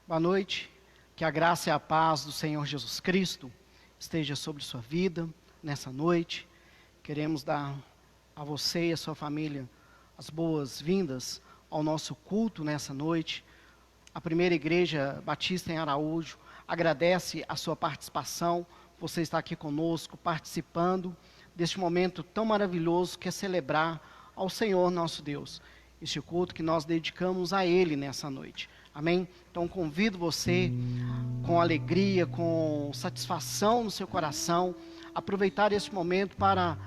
Boa noite, que a graça e a paz do Senhor Jesus Cristo esteja sobre sua vida nessa noite. Queremos dar a você e a sua família as boas-vindas ao nosso culto nessa noite. A Primeira Igreja Batista em Araújo agradece a sua participação, você está aqui conosco, participando deste momento tão maravilhoso que é celebrar ao Senhor nosso Deus, este culto que nós dedicamos a Ele nessa noite. Amém? Então convido você, com alegria, com satisfação no seu coração, aproveitar esse momento para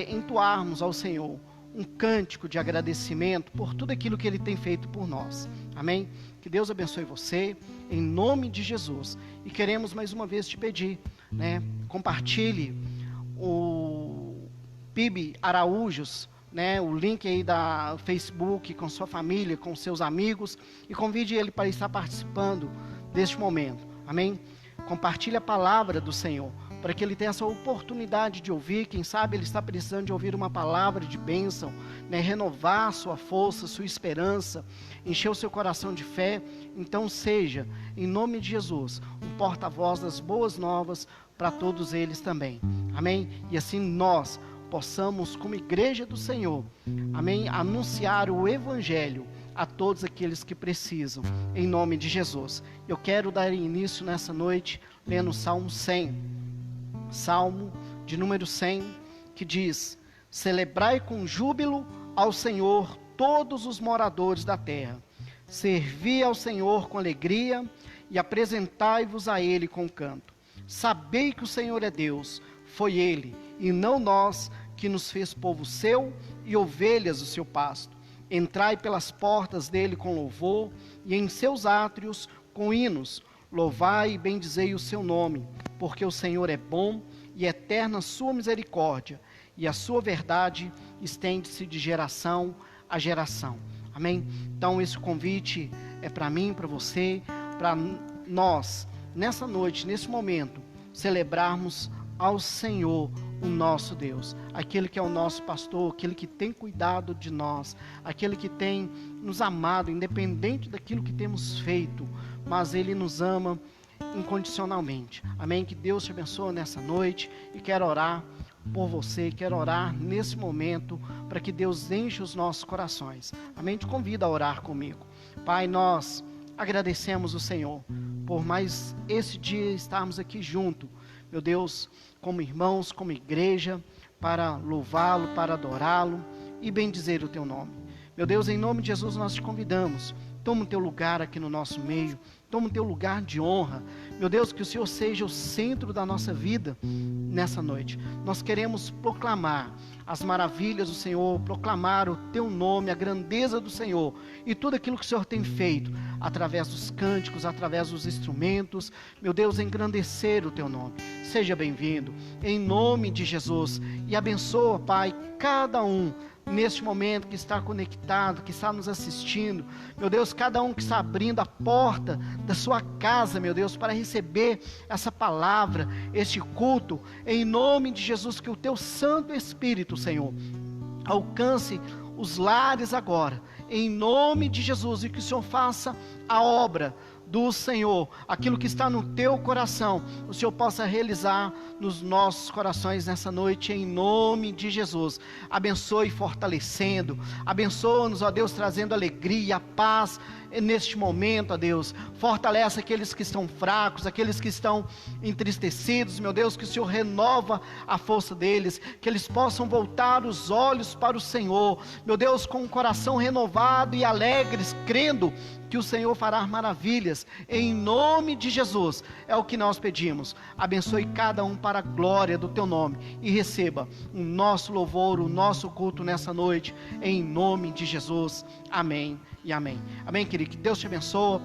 entoarmos ao Senhor um cântico de agradecimento por tudo aquilo que Ele tem feito por nós. Amém? Que Deus abençoe você, em nome de Jesus. E queremos mais uma vez te pedir, compartilhe o PIB Araújos, o link aí da Facebook com sua família, com seus amigos, e convide ele para estar participando deste momento. Amém? Compartilhe a palavra do Senhor, para que ele tenha essa oportunidade de ouvir. Quem sabe ele está precisando de ouvir uma palavra de bênção, renovar sua força, sua esperança, encher o seu coração de fé. Então seja, em nome de Jesus, um porta-voz das boas novas para todos eles também. Amém? E assim nós possamos, como igreja do Senhor, amém, anunciar o Evangelho a todos aqueles que precisam, em nome de Jesus. Eu quero dar início nessa noite lendo o Salmo 100, Salmo de número 100, que diz: celebrai com júbilo ao Senhor todos os moradores da terra, servi ao Senhor com alegria e apresentai-vos a Ele com canto. Sabei que o Senhor é Deus, foi Ele, e não nós, que nos fez povo seu e ovelhas do seu pasto. Entrai pelas portas dele com louvor, e em seus átrios com hinos. Louvai e bendizei o seu nome, porque o Senhor é bom e eterna a sua misericórdia, e a sua verdade estende-se de geração a geração. Amém? Então esse convite é para mim, para você, para nós, nessa noite, nesse momento, celebrarmos ao Senhor, o nosso Deus, aquele que é o nosso pastor, aquele que tem cuidado de nós, aquele que tem nos amado, independente daquilo que temos feito, mas Ele nos ama incondicionalmente. Amém? Que Deus te abençoe nessa noite, e quero orar por você, quero orar nesse momento, para que Deus enche os nossos corações. Amém? Te convido a orar comigo. Pai, nós agradecemos o Senhor, por mais esse dia estarmos aqui junto, meu Deus, como irmãos, como igreja, para louvá-lo, para adorá-lo e bendizer o teu nome. Meu Deus, em nome de Jesus nós te convidamos, toma o teu lugar aqui no nosso meio, toma o teu lugar de honra. Meu Deus, que o Senhor seja o centro da nossa vida nessa noite. Nós queremos proclamar as maravilhas do Senhor, proclamar o teu nome, a grandeza do Senhor e tudo aquilo que o Senhor tem feito, através dos cânticos, através dos instrumentos. Meu Deus, engrandecer o teu nome. Seja bem-vindo, em nome de Jesus, e abençoa, Pai, cada um neste momento que está conectado, que está nos assistindo. Meu Deus, cada um que está abrindo a porta da sua casa, meu Deus, para receber essa palavra, este culto, em nome de Jesus, que o teu Santo Espírito, Senhor, alcance os lares agora, em nome de Jesus, e que o Senhor faça a obra do Senhor, aquilo que está no teu coração, o Senhor possa realizar nos nossos corações nessa noite, em nome de Jesus. Abençoe fortalecendo, abençoa-nos, ó Deus, trazendo alegria, paz neste momento, ó Deus. Fortalece aqueles que estão fracos, aqueles que estão entristecidos, meu Deus, que o Senhor renova a força deles, que eles possam voltar os olhos para o Senhor, meu Deus, com um coração renovado e alegres, crendo que o Senhor fará maravilhas, em nome de Jesus, é o que nós pedimos. Abençoe cada um para a glória do teu nome, e receba o nosso louvor, o nosso culto nessa noite, em nome de Jesus, amém e amém. Amém, querido, que Deus te abençoe,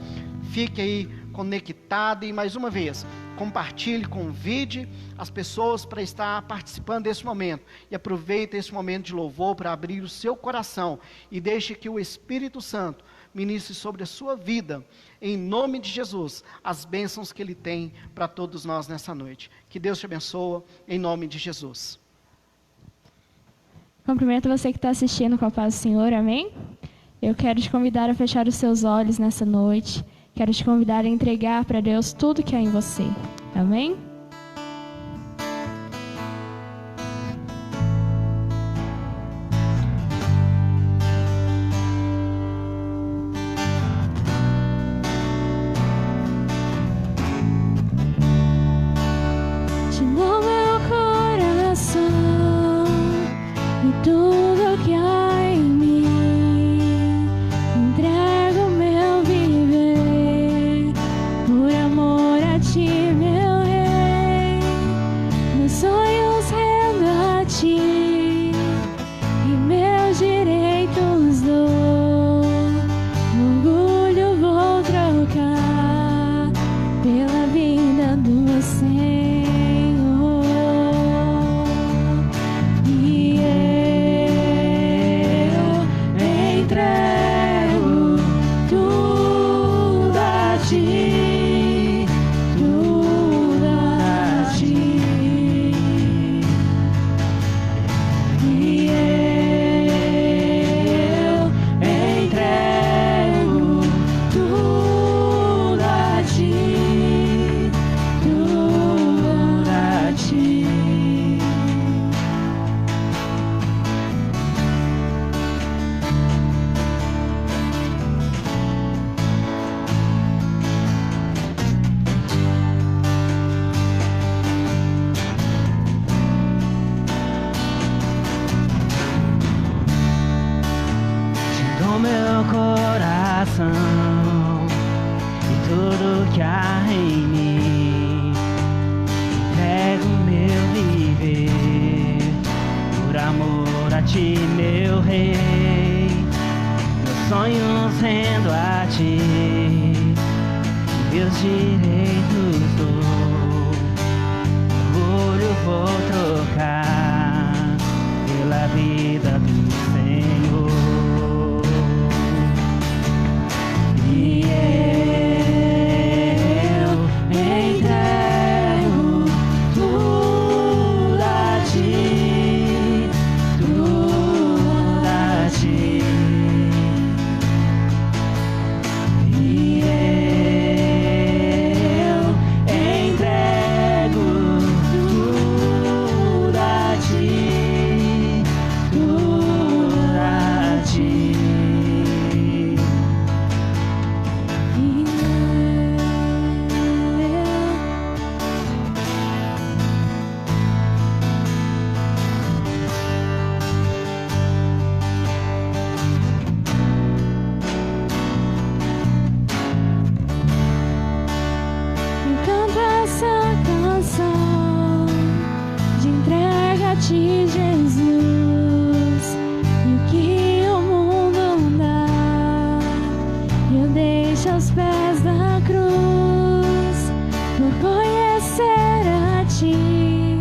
fique aí conectado, e mais uma vez, compartilhe, convide as pessoas para estar participando desse momento, e aproveite esse momento de louvor para abrir o seu coração, e deixe que o Espírito Santo ministre sobre a sua vida, em nome de Jesus, as bênçãos que Ele tem para todos nós nessa noite. Que Deus te abençoe, em nome de Jesus. Cumprimento você que está assistindo com a paz do Senhor, amém? Eu quero te convidar a fechar os seus olhos nessa noite quero te convidar a entregar para Deus tudo que há em você. Amém? Te dou meu coração e tudo que há em mim. Entrego meu viver por amor a ti, meu rei. Meus sonhos rendo a ti e meus direitos dou. Orgulho vou trocar pela vida do meu Senhor. E eu entrego tudo a ti, tudo a ti. E eu entrego tudo a ti, tudo a ti. Te dou meu coração e tudo que há em mim. Entrego meu viver por amor a ti, meu rei. Meus sonhos rendo a ti, meus direitos dou. Orgulho vou trocar pela vida do Senhor. E eu entrego tudo a ti, tudo a ti. E eu entrego tudo a ti, tudo a ti. Eu canto essa canção de entrega a ti, Jesus. E o que o mundo dá, eu deixo aos pés da cruz, por conhecer a ti,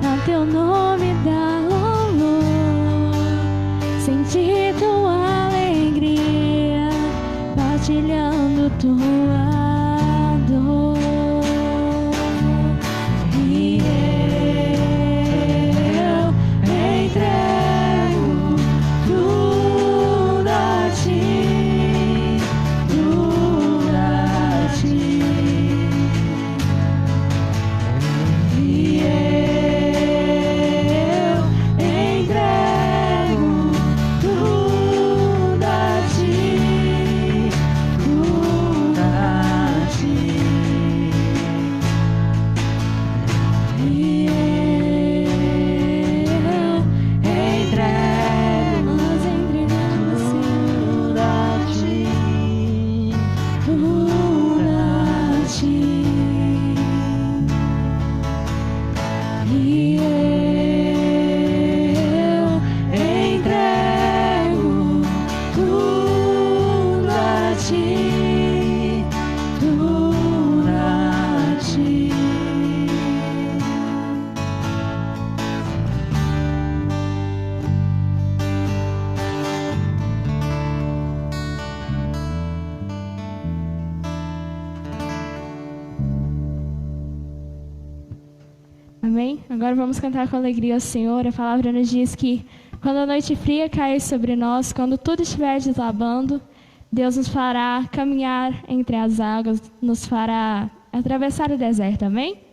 a teu nome dá louvor, sentir tua alegria, partilhando tua dor. E eu entrego tudo a ti, tudo a ti. E eu entrego tudo a ti, tudo a ti. E eu entrego, nós entregamos tudo a ti, tudo a ti. E eu entrego tudo a ti, tudo a ti. Amém? Agora vamos cantar com alegria ao Senhor. A palavra nos diz que quando a noite fria cair sobre nós, quando tudo estiver desabando, Deus nos fará caminhar entre as águas, nos fará atravessar o deserto, amém?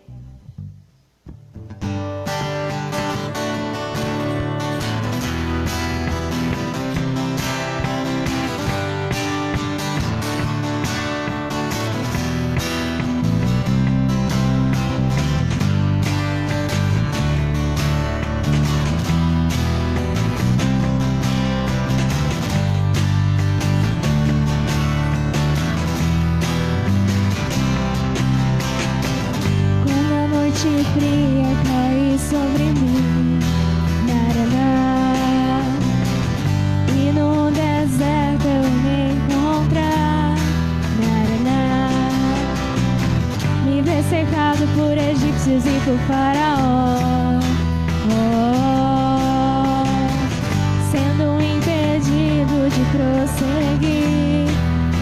Fria cair sobre mim, naraná, e no deserto eu me encontrar, naraná, me ver cercado por egípcios e por faraó, sendo impedido de prosseguir.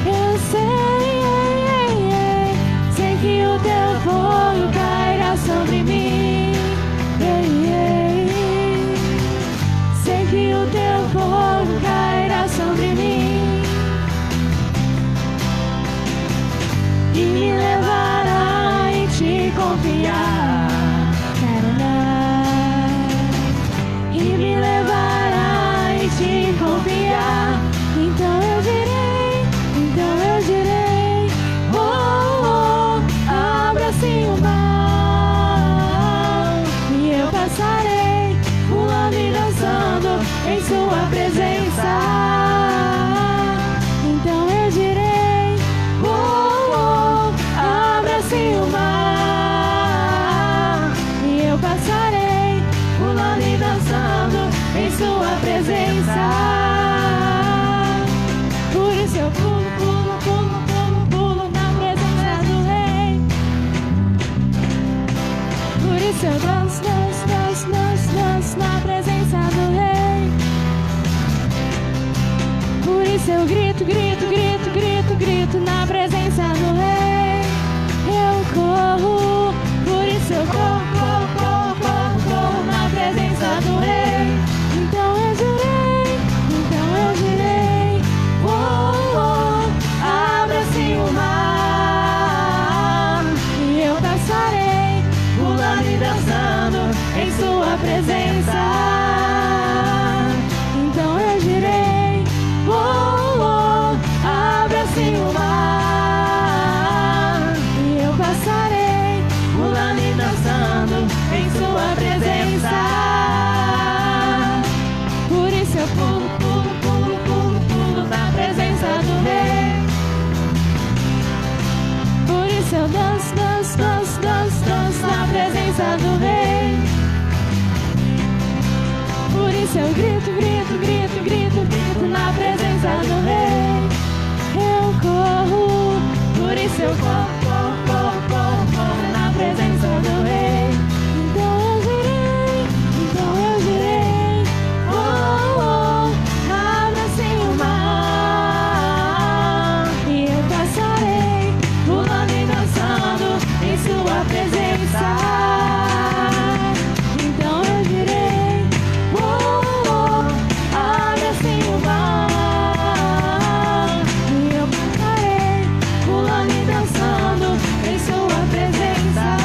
Eu sei que o teu fogo cairá sobre mim, sei que o teu fogo cairá sobre mim e me levará em te confiar, e me levará em te confiar. Então eu direi, abra-se o mar e eu passarei, pulando e dançando em sua presença. Então eu direi, abra-se o mar e eu passarei, pulando e dançando em sua presença. Por isso eu pulo, pulo, pulo, pulo, pulo na presença do Rei. Por isso eu danço, danço, danço, danço, danço na presença do Rei. Por isso eu grito, grito, grito, grito, grito na presença do Rei. Eu corro, por isso eu corro, corro, corro, corro, corro na presença do Rei. Então eu direi, abra-se o mar e eu passarei, pulando e dançando em sua presença. Então eu direi, abra-se o mar e eu passarei, pulando e dançando em sua presença. Por isso eu pulo, pulo, pulo, pulo, pulo na presença do Rei. Por isso eu danço, danço, danço, danço, danço na presença do Rei. Por isso eu grito, grito, grito, grito, grito na presença do Rei. Eu corro, por isso eu corro, corro, corro, corro, corro na presença do Rei. Então eu direi, abra-se o mar e eu passarei, pulando e dançando em sua presença. Então eu direi, abra-se o mar e eu passarei, pulando e dançando em sua presença.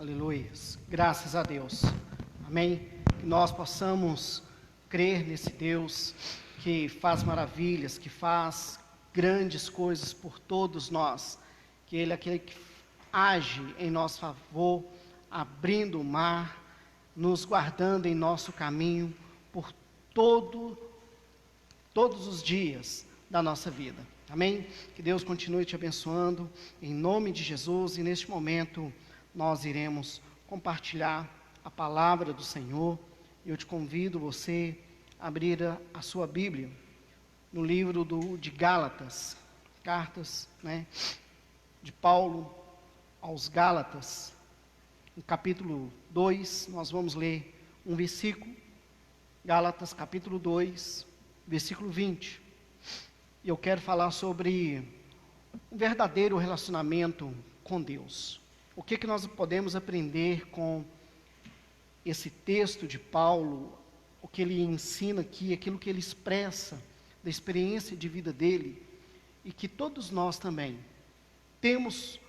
Aleluia. Graças a Deus. Amém. Que nós possamos crer nesse Deus que faz maravilhas, que faz grandes coisas por todos nós. Que Ele é aquele que age em nosso favor, abrindo o mar, nos guardando em nosso caminho por todos os dias da nossa vida. Amém? Que Deus continue te abençoando em nome de Jesus. E neste momento nós iremos compartilhar a palavra do Senhor. Eu te convido você a abrir a sua Bíblia no livro de Gálatas, cartas, de Paulo aos Gálatas, no capítulo 2, nós vamos ler um versículo, Gálatas capítulo 2, versículo 20. E eu quero falar sobre um verdadeiro relacionamento com Deus. O que nós podemos aprender com esse texto de Paulo, o que ele ensina aqui, aquilo que ele expressa da experiência de vida dele, e que todos nós também temos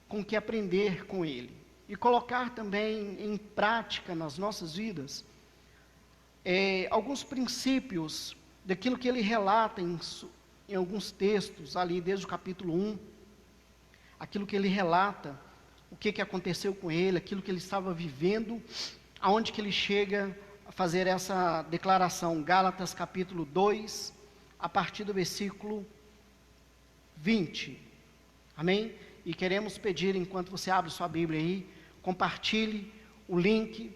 com que aprender com ele, e colocar também em prática nas nossas vidas, alguns princípios daquilo que ele relata em alguns textos, ali desde o capítulo 1, aquilo que ele relata, o que aconteceu com ele, aquilo que ele estava vivendo, aonde que ele chega a fazer essa declaração. Gálatas capítulo 2, a partir do versículo 20, amém? E queremos pedir, enquanto você abre sua Bíblia aí, compartilhe o link,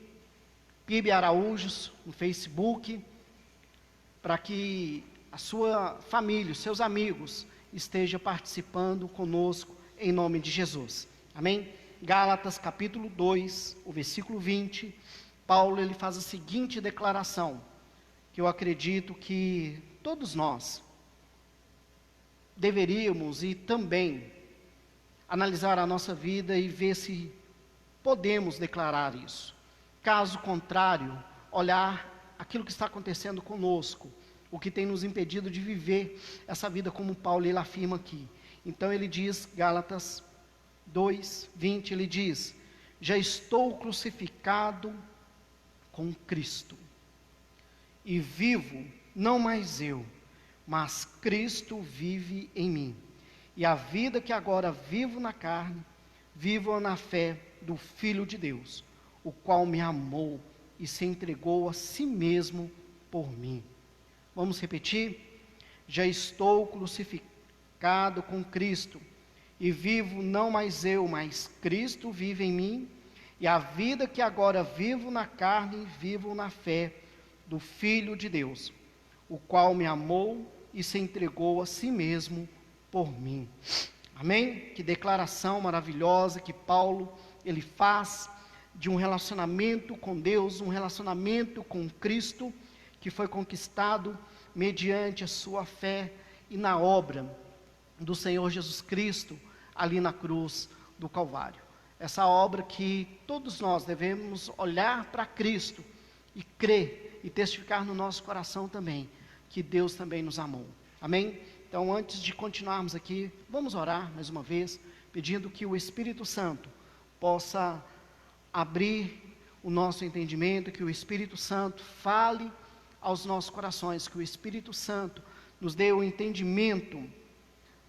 PIB Araújos, no Facebook, para que a sua família, os seus amigos, estejam participando conosco, em nome de Jesus, amém? Gálatas capítulo 2, o versículo 20, Paulo ele faz a seguinte declaração, que eu acredito que todos nós deveríamos e também analisar a nossa vida e ver se podemos declarar isso. Caso contrário, olhar aquilo que está acontecendo conosco, o que tem nos impedido de viver essa vida como Paulo ele afirma aqui. Então ele diz, Gálatas 2, 20, ele diz: já estou crucificado com Cristo, e vivo, não mais eu, mas Cristo vive em mim. E a vida que agora vivo na carne, vivo na fé do Filho de Deus, o qual me amou e se entregou a si mesmo por mim. Vamos repetir? Já estou crucificado com Cristo, e vivo não mais eu, mas Cristo vive em mim, e a vida que agora vivo na carne, vivo na fé do Filho de Deus, o qual me amou e se entregou a si mesmo por mim. Amém? Que declaração maravilhosa que Paulo ele faz de um relacionamento com Deus, um relacionamento com Cristo, que foi conquistado mediante a sua fé e na obra do Senhor Jesus Cristo, ali na cruz do Calvário. Essa obra que todos nós devemos olhar para Cristo e crer e testificar no nosso coração também, que Deus também nos amou. Amém? Então, antes de continuarmos aqui, vamos orar mais uma vez, pedindo que o Espírito Santo possa abrir o nosso entendimento, que o Espírito Santo fale aos nossos corações, que o Espírito Santo nos dê o entendimento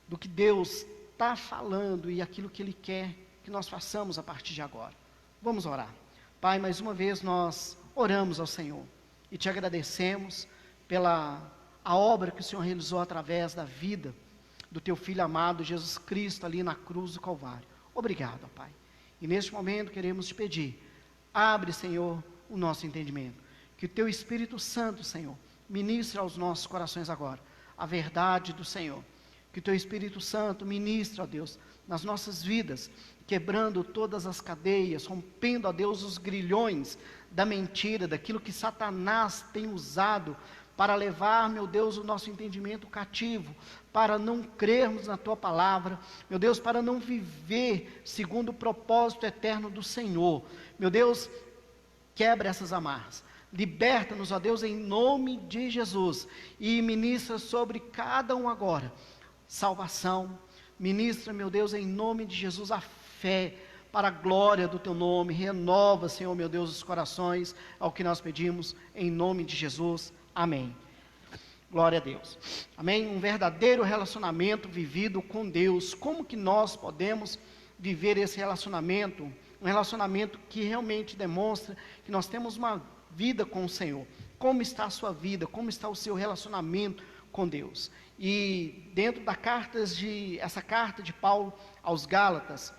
do que Deus está falando e aquilo que Ele quer que nós façamos a partir de agora. Vamos orar. Pai, mais uma vez nós oramos ao Senhor e te agradecemos pela a obra que o Senhor realizou através da vida do teu Filho amado Jesus Cristo ali na cruz do Calvário. Obrigado, Pai. E neste momento queremos te pedir, abre, Senhor, o nosso entendimento, que o teu Espírito Santo, Senhor, ministre aos nossos corações agora a verdade do Senhor, que o teu Espírito Santo ministre, ó Deus, nas nossas vidas, quebrando todas as cadeias, rompendo, ó Deus, os grilhões da mentira, daquilo que Satanás tem usado para levar, meu Deus, o nosso entendimento cativo, para não crermos na tua palavra, meu Deus, para não viver segundo o propósito eterno do Senhor. Meu Deus, quebra essas amarras, liberta-nos, ó Deus, em nome de Jesus, e ministra sobre cada um agora salvação, ministra, meu Deus, em nome de Jesus, a fé, para a glória do teu nome, renova, Senhor, meu Deus, os corações, ao que nós pedimos, em nome de Jesus, amém. Glória a Deus, amém. Um verdadeiro relacionamento vivido com Deus. Como que nós podemos viver esse relacionamento? Um relacionamento que realmente demonstra que nós temos uma vida com o Senhor. Como está a sua vida? Como está o seu relacionamento com Deus? E dentro essa carta de Paulo aos Gálatas,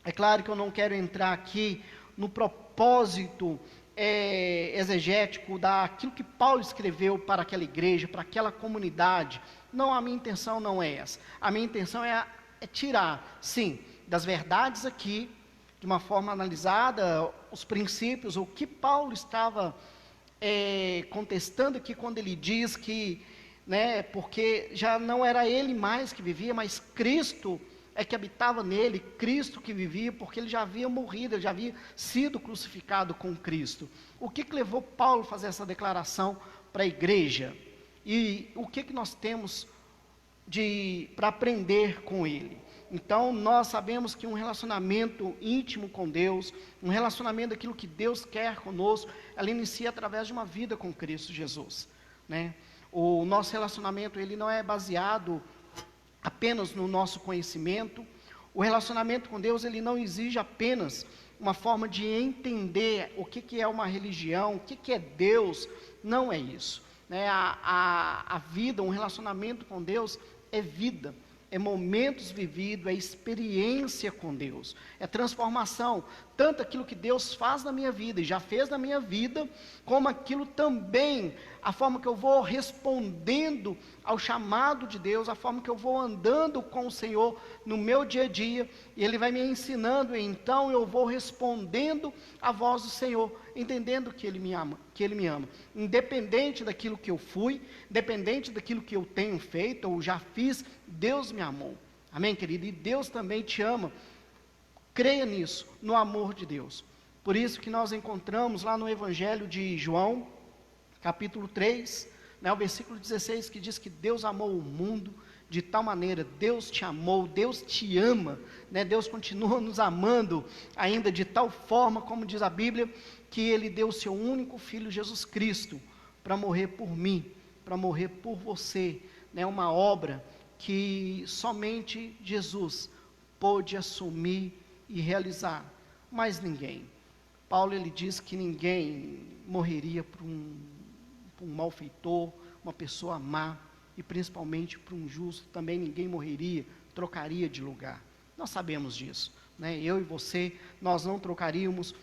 é claro que eu não quero entrar aqui no propósito exegético daquilo que Paulo escreveu para aquela igreja, para aquela comunidade. Não, a minha intenção não é essa. A minha intenção é tirar, sim, das verdades aqui, de uma forma analisada os princípios, o que Paulo estava contestando aqui quando ele diz que, porque já não era ele mais que vivia, mas Cristo é que habitava nele, Cristo que vivia, porque ele já havia morrido, ele já havia sido crucificado com Cristo. O que levou Paulo a fazer essa declaração para a igreja? E o que nós temos para aprender com ele? Então, nós sabemos que um relacionamento íntimo com Deus, um relacionamento daquilo que Deus quer conosco, ela inicia através de uma vida com Cristo Jesus, O nosso relacionamento, ele não é baseado apenas no nosso conhecimento. O relacionamento com Deus, ele não exige apenas uma forma de entender o que é uma religião, o que é Deus. Não é isso. A vida, um relacionamento com Deus é vida, é momentos vividos, é experiência com Deus, é transformação, tanto aquilo que Deus faz na minha vida, e já fez na minha vida, como aquilo também, a forma que eu vou respondendo ao chamado de Deus, a forma que eu vou andando com o Senhor no meu dia a dia, e Ele vai me ensinando, e então eu vou respondendo à voz do Senhor, entendendo que Ele me ama, independente daquilo que eu fui, independente daquilo que eu tenho feito, ou já fiz, Deus me amou, amém, querido? E Deus também te ama. Creia nisso, no amor de Deus. Por isso que nós encontramos lá no Evangelho de João, capítulo 3, o versículo 16, que diz que Deus amou o mundo de tal maneira, Deus te amou, Deus te ama, Deus continua nos amando ainda de tal forma, como diz a Bíblia, que Ele deu o seu único Filho, Jesus Cristo, para morrer por mim, para morrer por você, uma obra que somente Jesus pôde assumir e realizar, mas ninguém. Paulo, ele diz que ninguém morreria por um malfeitor, uma pessoa má, e principalmente por um justo, também ninguém morreria, trocaria de lugar. Nós sabemos disso, eu e você, nós não trocaríamos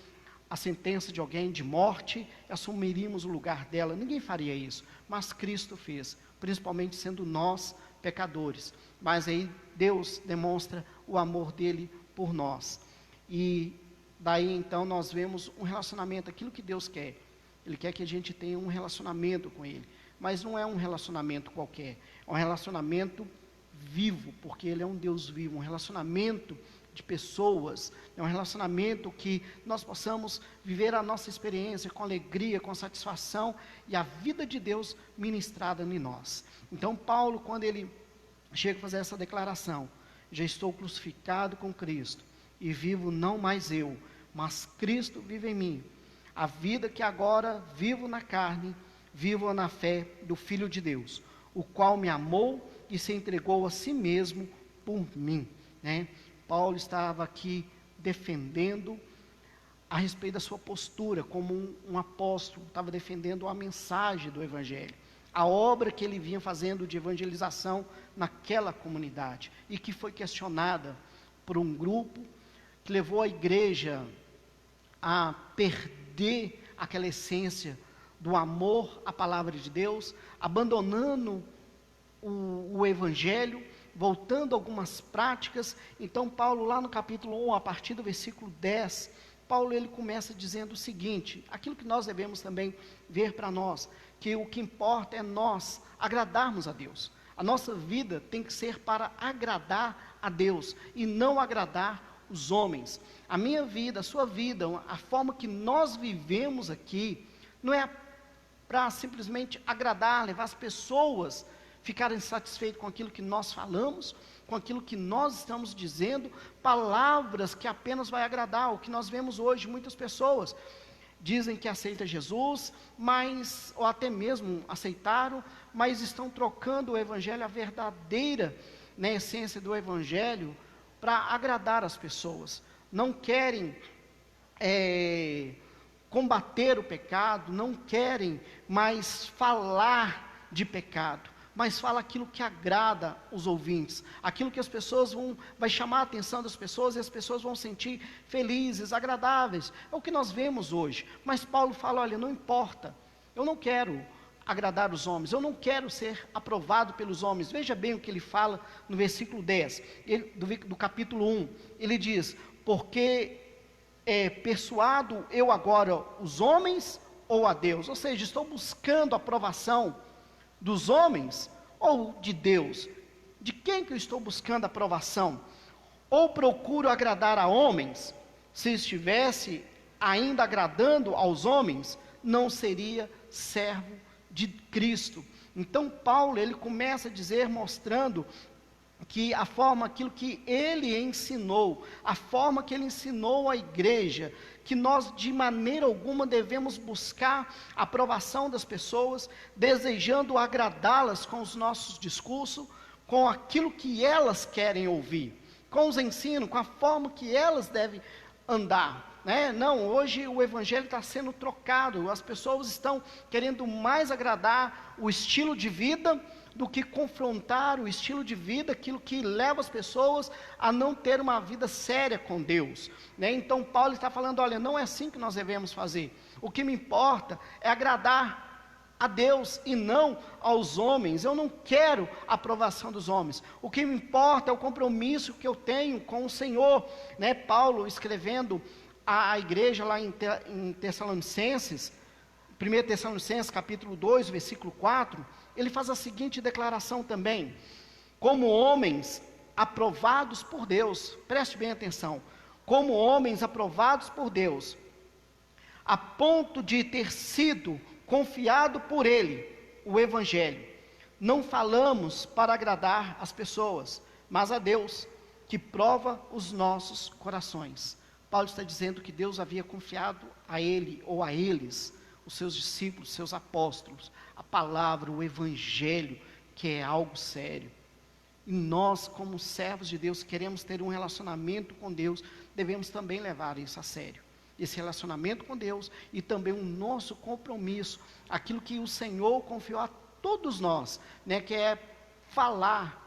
a sentença de alguém de morte, assumiríamos o lugar dela, ninguém faria isso, mas Cristo fez, principalmente sendo nós pecadores, mas aí Deus demonstra o amor dele por nós, e daí então nós vemos um relacionamento, aquilo que Deus quer, Ele quer que a gente tenha um relacionamento com Ele, mas não é um relacionamento qualquer, é um relacionamento vivo, porque Ele é um Deus vivo, um relacionamento de pessoas, é um relacionamento que nós possamos viver a nossa experiência com alegria, com satisfação, e a vida de Deus ministrada em nós. Então Paulo, quando ele chega a fazer essa declaração, já estou crucificado com Cristo, e vivo não mais eu, mas Cristo vive em mim, a vida que agora vivo na carne, vivo na fé do Filho de Deus, o qual me amou e se entregou a si mesmo por mim, Paulo estava aqui defendendo a respeito da sua postura como um apóstolo, estava defendendo a mensagem do Evangelho, a obra que ele vinha fazendo de evangelização naquela comunidade, e que foi questionada por um grupo que levou a igreja a perder aquela essência do amor à palavra de Deus, abandonando o Evangelho, voltando a algumas práticas. Então Paulo, lá no capítulo 1, a partir do versículo 10, Paulo ele começa dizendo o seguinte, aquilo que nós devemos também ver para nós, que o que importa é nós agradarmos a Deus, a nossa vida tem que ser para agradar a Deus, e não agradar os homens. A minha vida, a sua vida, a forma que nós vivemos aqui, não é para simplesmente agradar, levar as pessoas ficarem satisfeitos com aquilo que nós falamos, com aquilo que nós estamos dizendo, palavras que apenas vai agradar. O que nós vemos hoje, muitas pessoas dizem que aceitam Jesus, mas, ou até mesmo aceitaram, mas estão trocando o Evangelho, a verdadeira essência do Evangelho, para agradar as pessoas. Não querem combater o pecado, não querem mais falar de pecado, mas fala aquilo que agrada os ouvintes, aquilo que as pessoas vai chamar a atenção das pessoas, e as pessoas vão sentir felizes, agradáveis. É o que nós vemos hoje. Mas Paulo fala, olha, não importa, eu não quero agradar os homens, eu não quero ser aprovado pelos homens. Veja bem o que ele fala no versículo 10, do capítulo 1, ele diz, porque persuado eu agora os homens ou a Deus? Ou seja, estou buscando a aprovação dos homens ou de Deus? De quem que eu estou buscando a aprovação? Ou procuro agradar a homens? Se estivesse ainda agradando aos homens, não seria servo de Cristo. Então Paulo, ele começa a dizer, mostrando que a forma, aquilo que ele ensinou, a forma que ele ensinou à igreja, que nós de maneira alguma devemos buscar a aprovação das pessoas, desejando agradá-las com os nossos discursos, com aquilo que elas querem ouvir, com os ensinos, com a forma que elas devem andar, né? Não, hoje o evangelho está sendo trocado, as pessoas estão querendo mais agradar o estilo de vida do que confrontar o estilo de vida, aquilo que leva as pessoas a não ter uma vida séria com Deus, né? Então Paulo está falando, olha, não é assim que nós devemos fazer. O que me importa é agradar a Deus e não aos homens. Eu não quero a aprovação dos homens. O que me importa é o compromisso que eu tenho com o Senhor, né? Paulo escrevendo à igreja lá em Tessalonicenses, 1 Tessalonicenses capítulo 2, versículo 4, ele faz a seguinte declaração também: como homens aprovados por Deus, preste bem atenção, como homens aprovados por Deus, a ponto de ter sido confiado por Ele o Evangelho, não falamos para agradar as pessoas, mas a Deus, que prova os nossos corações. Paulo está dizendo que Deus havia confiado a ele ou a eles, os seus discípulos, seus apóstolos, a palavra, o Evangelho, que é algo sério. E nós, como servos de Deus, queremos ter um relacionamento com Deus, devemos também levar isso a sério. Esse relacionamento com Deus e também o nosso compromisso, aquilo que o Senhor confiou a todos nós, né, que é falar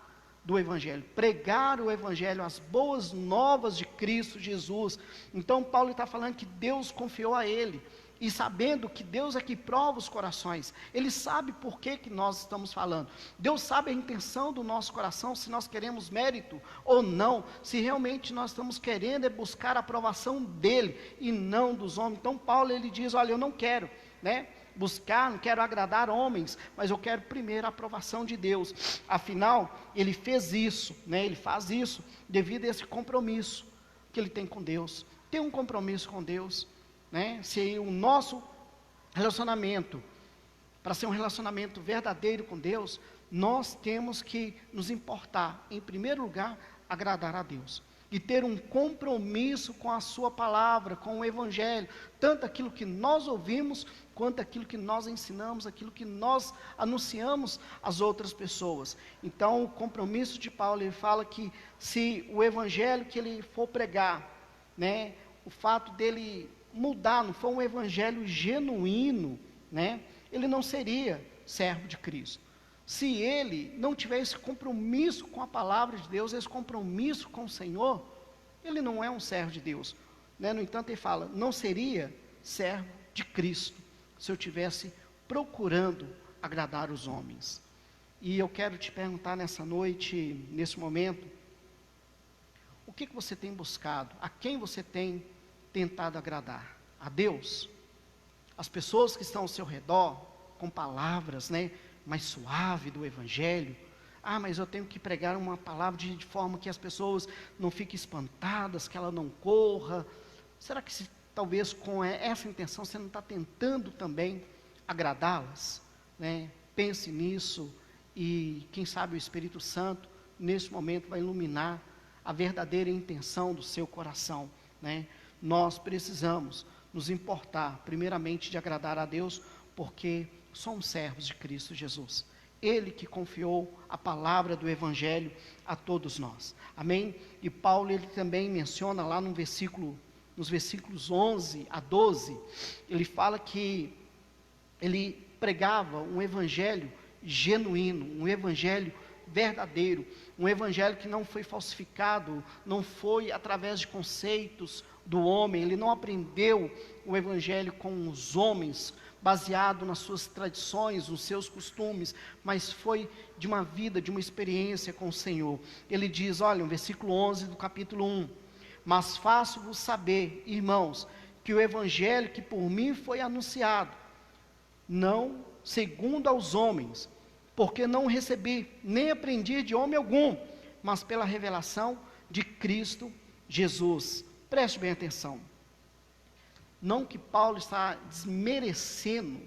do Evangelho, pregar o Evangelho, as boas novas de Cristo Jesus. Então Paulo está falando que Deus confiou a ele, e sabendo que Deus é que prova os corações, Ele sabe por que nós estamos falando, Deus sabe a intenção do nosso coração, se nós queremos mérito ou não, se realmente nós estamos querendo buscar a aprovação dEle, e não dos homens. Então Paulo, ele diz, olha, eu não quero, né, buscar, não quero agradar homens, mas eu quero primeiro a aprovação de Deus. Afinal, ele fez isso, né, ele faz isso, devido a esse compromisso que ele tem com Deus. Tem um compromisso com Deus, né? Se o nosso relacionamento, para ser um relacionamento verdadeiro com Deus, nós temos que nos importar, em primeiro lugar, agradar a Deus, e ter um compromisso com a sua palavra, com o Evangelho, tanto aquilo que nós ouvimos, quanto aquilo que nós ensinamos, aquilo que nós anunciamos às outras pessoas. Então o compromisso de Paulo, ele fala que se o Evangelho que ele for pregar, né, o fato dele mudar, não for um evangelho genuíno, né, ele não seria servo de Cristo. Se ele não tiver esse compromisso com a palavra de Deus, esse compromisso com o Senhor, ele não é um servo de Deus, né? No entanto, ele fala, não seria servo de Cristo, se eu tivesse procurando agradar os homens. E eu quero te perguntar nessa noite, nesse momento, o que você tem buscado? A quem você tem tentado agradar? A Deus? As pessoas que estão ao seu redor, com palavras, né, mais suave do Evangelho? Ah, mas eu tenho que pregar uma palavra de forma que as pessoas não fiquem espantadas, que ela não corra. Será que talvez com essa intenção você não está tentando também agradá-las, né? Pense nisso, e quem sabe o Espírito Santo nesse momento vai iluminar a verdadeira intenção do seu coração, né? Nós precisamos nos importar primeiramente de agradar a Deus, porque somos servos de Cristo Jesus, Ele que confiou a palavra do Evangelho a todos nós, amém? E Paulo, ele também menciona lá no versículo, nos versículos 11 a 12, ele fala que ele pregava um Evangelho genuíno, um Evangelho verdadeiro, um Evangelho que não foi falsificado, não foi através de conceitos do homem, ele não aprendeu o Evangelho com os homens, baseado nas suas tradições, nos seus costumes, mas foi de uma vida, de uma experiência com o Senhor. Ele diz, olha, no versículo 11 do capítulo 1, Mas faço-vos saber, irmãos, que o evangelho que por mim foi anunciado, não segundo aos homens, porque não recebi, nem aprendi de homem algum, mas pela revelação de Cristo Jesus. Preste bem atenção. Não que Paulo está desmerecendo,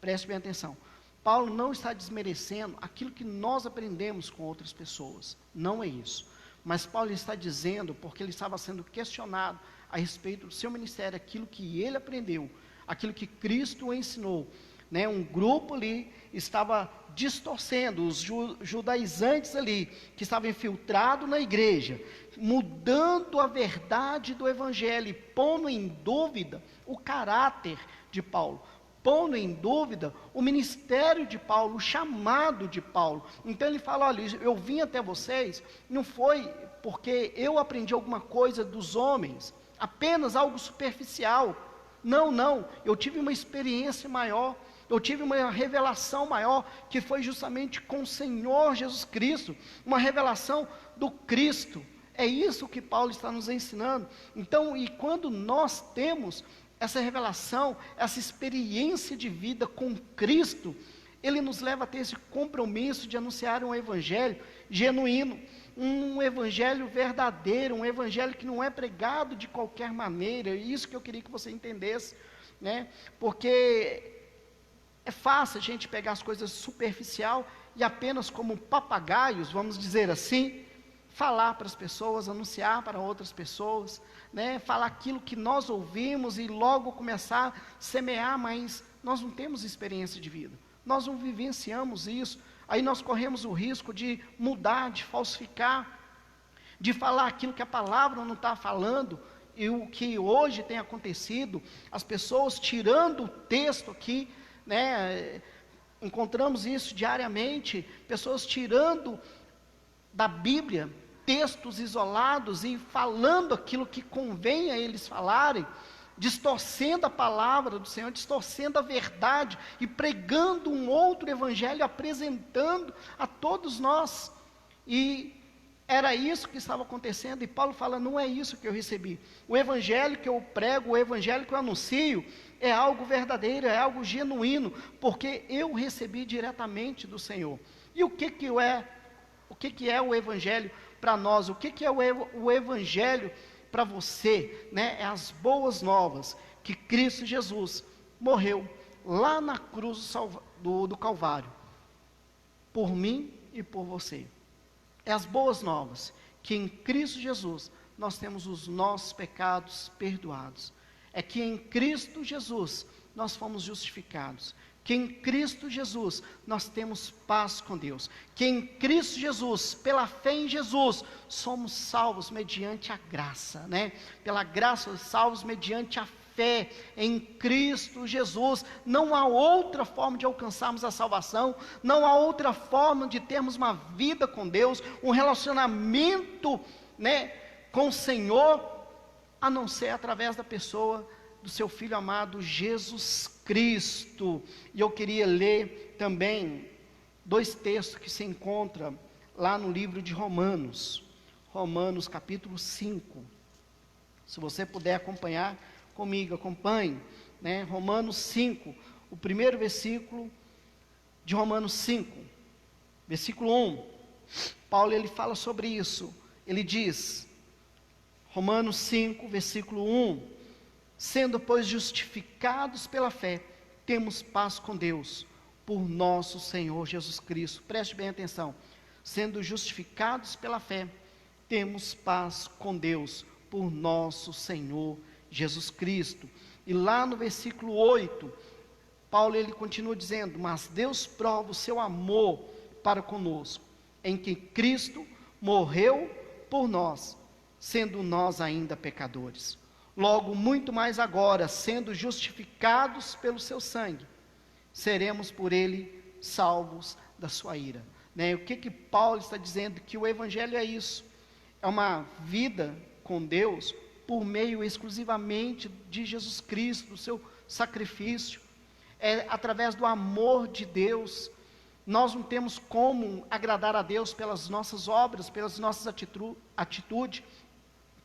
preste bem atenção. Paulo não está desmerecendo aquilo que nós aprendemos com outras pessoas. Não é isso. Mas Paulo está dizendo, porque ele estava sendo questionado a respeito do seu ministério, aquilo que ele aprendeu, aquilo que Cristo o ensinou. Né? Um grupo ali estava distorcendo, os judaizantes ali, que estavam infiltrados na igreja, mudando a verdade do evangelho, e pondo em dúvida o caráter de Paulo, pondo em dúvida o ministério de Paulo, o chamado de Paulo. Então ele fala, olha, eu vim até vocês, não foi porque eu aprendi alguma coisa dos homens, apenas algo superficial. Não, eu tive uma experiência maior, eu tive uma revelação maior, que foi justamente com o Senhor Jesus Cristo, uma revelação do Cristo. É isso que Paulo está nos ensinando. Então, e quando nós temos essa revelação, essa experiência de vida com Cristo, ele nos leva a ter esse compromisso de anunciar um evangelho genuíno, um evangelho verdadeiro, um evangelho que não é pregado de qualquer maneira. Isso que eu queria que você entendesse, né? Porque é fácil a gente pegar as coisas superficial e apenas como papagaios, vamos dizer assim, falar para as pessoas, anunciar para outras pessoas, né? Falar aquilo que nós ouvimos e logo começar a semear, mas nós não temos experiência de vida, nós não vivenciamos isso. Aí nós corremos o risco de mudar, de falsificar, de falar aquilo que a palavra não está falando. E o que hoje tem acontecido, as pessoas tirando o texto aqui, né? Encontramos isso diariamente, pessoas tirando da Bíblia textos isolados e falando aquilo que convém a eles falarem, distorcendo a palavra do Senhor, distorcendo a verdade e pregando um outro evangelho, apresentando a todos nós. E era isso que estava acontecendo, e Paulo fala, não é isso que eu recebi. O evangelho que eu prego, o evangelho que eu anuncio, é algo verdadeiro, é algo genuíno, porque eu recebi diretamente do Senhor. E o que é o evangelho para nós? O que é o evangelho para você, né? É as boas novas, que Cristo Jesus morreu lá na cruz do Calvário, por mim e por você. É as boas novas, que em Cristo Jesus nós temos os nossos pecados perdoados. É que em Cristo Jesus nós fomos justificados, que em Cristo Jesus nós temos paz com Deus, que em Cristo Jesus, pela fé em Jesus, somos salvos mediante a graça, né? Pela graça, salvos mediante a fé em Cristo Jesus. Não há outra forma de alcançarmos a salvação, não há outra forma de termos uma vida com Deus, um relacionamento, né, com o Senhor, a não ser através da pessoa do seu Filho amado, Jesus Cristo. E eu queria ler também 2 textos que se encontram lá no livro de Romanos, Romanos capítulo 5, se você puder acompanhar comigo, acompanhe, né? Romanos 5, o primeiro versículo de Romanos 5, versículo 1, Paulo ele fala sobre isso, ele diz, Romanos 5, versículo 1, sendo, pois, justificados pela fé, temos paz com Deus, por nosso Senhor Jesus Cristo. Preste bem atenção. Sendo justificados pela fé, temos paz com Deus, por nosso Senhor Jesus Cristo. E lá no versículo 8, Paulo ele continua dizendo, mas Deus prova o seu amor para conosco, em que Cristo morreu por nós, sendo nós ainda pecadores. Logo, muito mais agora, sendo justificados pelo seu sangue, seremos por ele salvos da sua ira. Né? O que Paulo está dizendo? Que o evangelho é isso, é uma vida com Deus, por meio exclusivamente de Jesus Cristo, do seu sacrifício, é através do amor de Deus. Nós não temos como agradar a Deus pelas nossas obras, pelas nossas atitudes,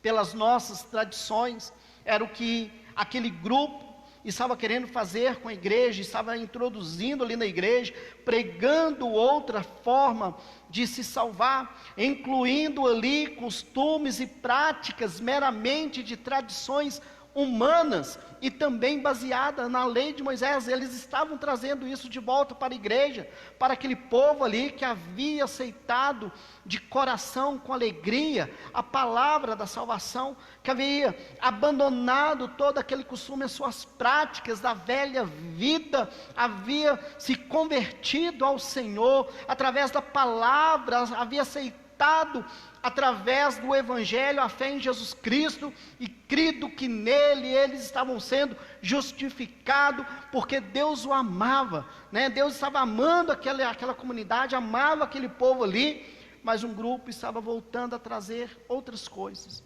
pelas nossas tradições, era o que aquele grupo estava querendo fazer com a igreja, estava introduzindo ali na igreja, pregando outra forma de se salvar, incluindo ali costumes e práticas meramente de tradições humanas e também baseada na lei de Moisés. Eles estavam trazendo isso de volta para a igreja, para aquele povo ali que havia aceitado de coração, com alegria, a palavra da salvação, que havia abandonado todo aquele costume, as suas práticas da velha vida, havia se convertido ao Senhor, através da palavra, havia aceitado através do evangelho a fé em Jesus Cristo, e crido que nele eles estavam sendo justificados, porque Deus o amava, né? Deus estava amando aquela comunidade, amava aquele povo ali, mas um grupo estava voltando a trazer outras coisas,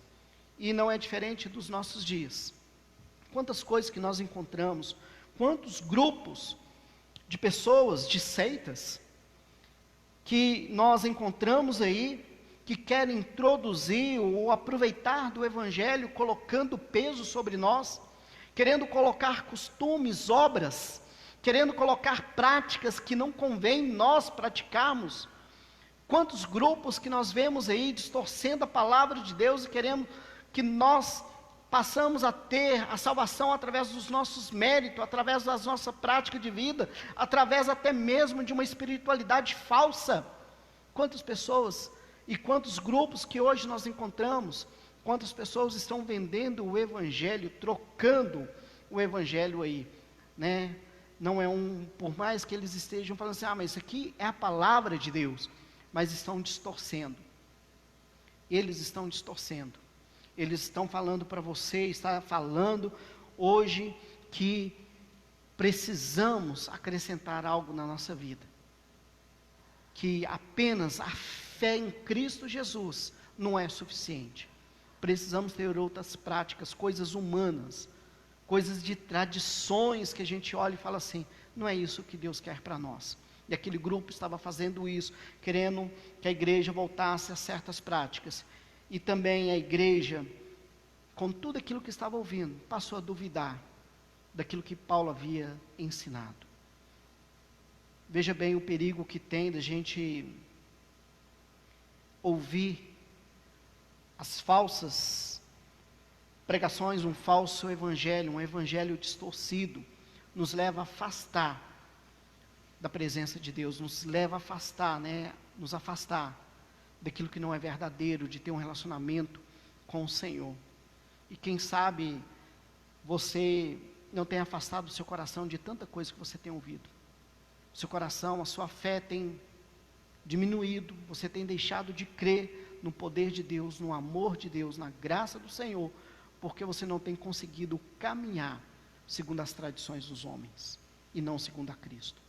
e não é diferente dos nossos dias. Quantas coisas que nós encontramos, quantos grupos de pessoas, de seitas, que nós encontramos aí, que querem introduzir ou aproveitar do evangelho, colocando peso sobre nós, querendo colocar costumes, obras, querendo colocar práticas que não convém nós praticarmos. Quantos grupos que nós vemos aí distorcendo a palavra de Deus e querendo que nós passamos a ter a salvação através dos nossos méritos, através da nossa prática de vida, através até mesmo de uma espiritualidade falsa. Quantas pessoas e quantos grupos que hoje nós encontramos, quantas pessoas estão vendendo o evangelho, trocando o evangelho aí, né? Não é por mais que eles estejam falando assim, mas isso aqui é a palavra de Deus, mas estão distorcendo. Eles estão distorcendo. Eles estão falando para você, está falando hoje que precisamos acrescentar algo na nossa vida, que apenas a fé em Cristo Jesus não é suficiente. Precisamos ter outras práticas, coisas humanas, coisas de tradições que a gente olha e fala assim, não é isso que Deus quer para nós. E aquele grupo estava fazendo isso, querendo que a igreja voltasse a certas práticas. E também a igreja, com tudo aquilo que estava ouvindo, passou a duvidar daquilo que Paulo havia ensinado. Veja bem o perigo que tem da gente ouvir as falsas pregações, um falso evangelho, um evangelho distorcido, nos leva a afastar da presença de Deus, nos leva a afastar, nos afastar daquilo que não é verdadeiro, de ter um relacionamento com o Senhor. E quem sabe você não tem afastado o seu coração de tanta coisa que você tem ouvido. O seu coração, a sua fé tem diminuído, você tem deixado de crer no poder de Deus, no amor de Deus, na graça do Senhor, porque você não tem conseguido caminhar segundo as tradições dos homens, e não segundo a Cristo.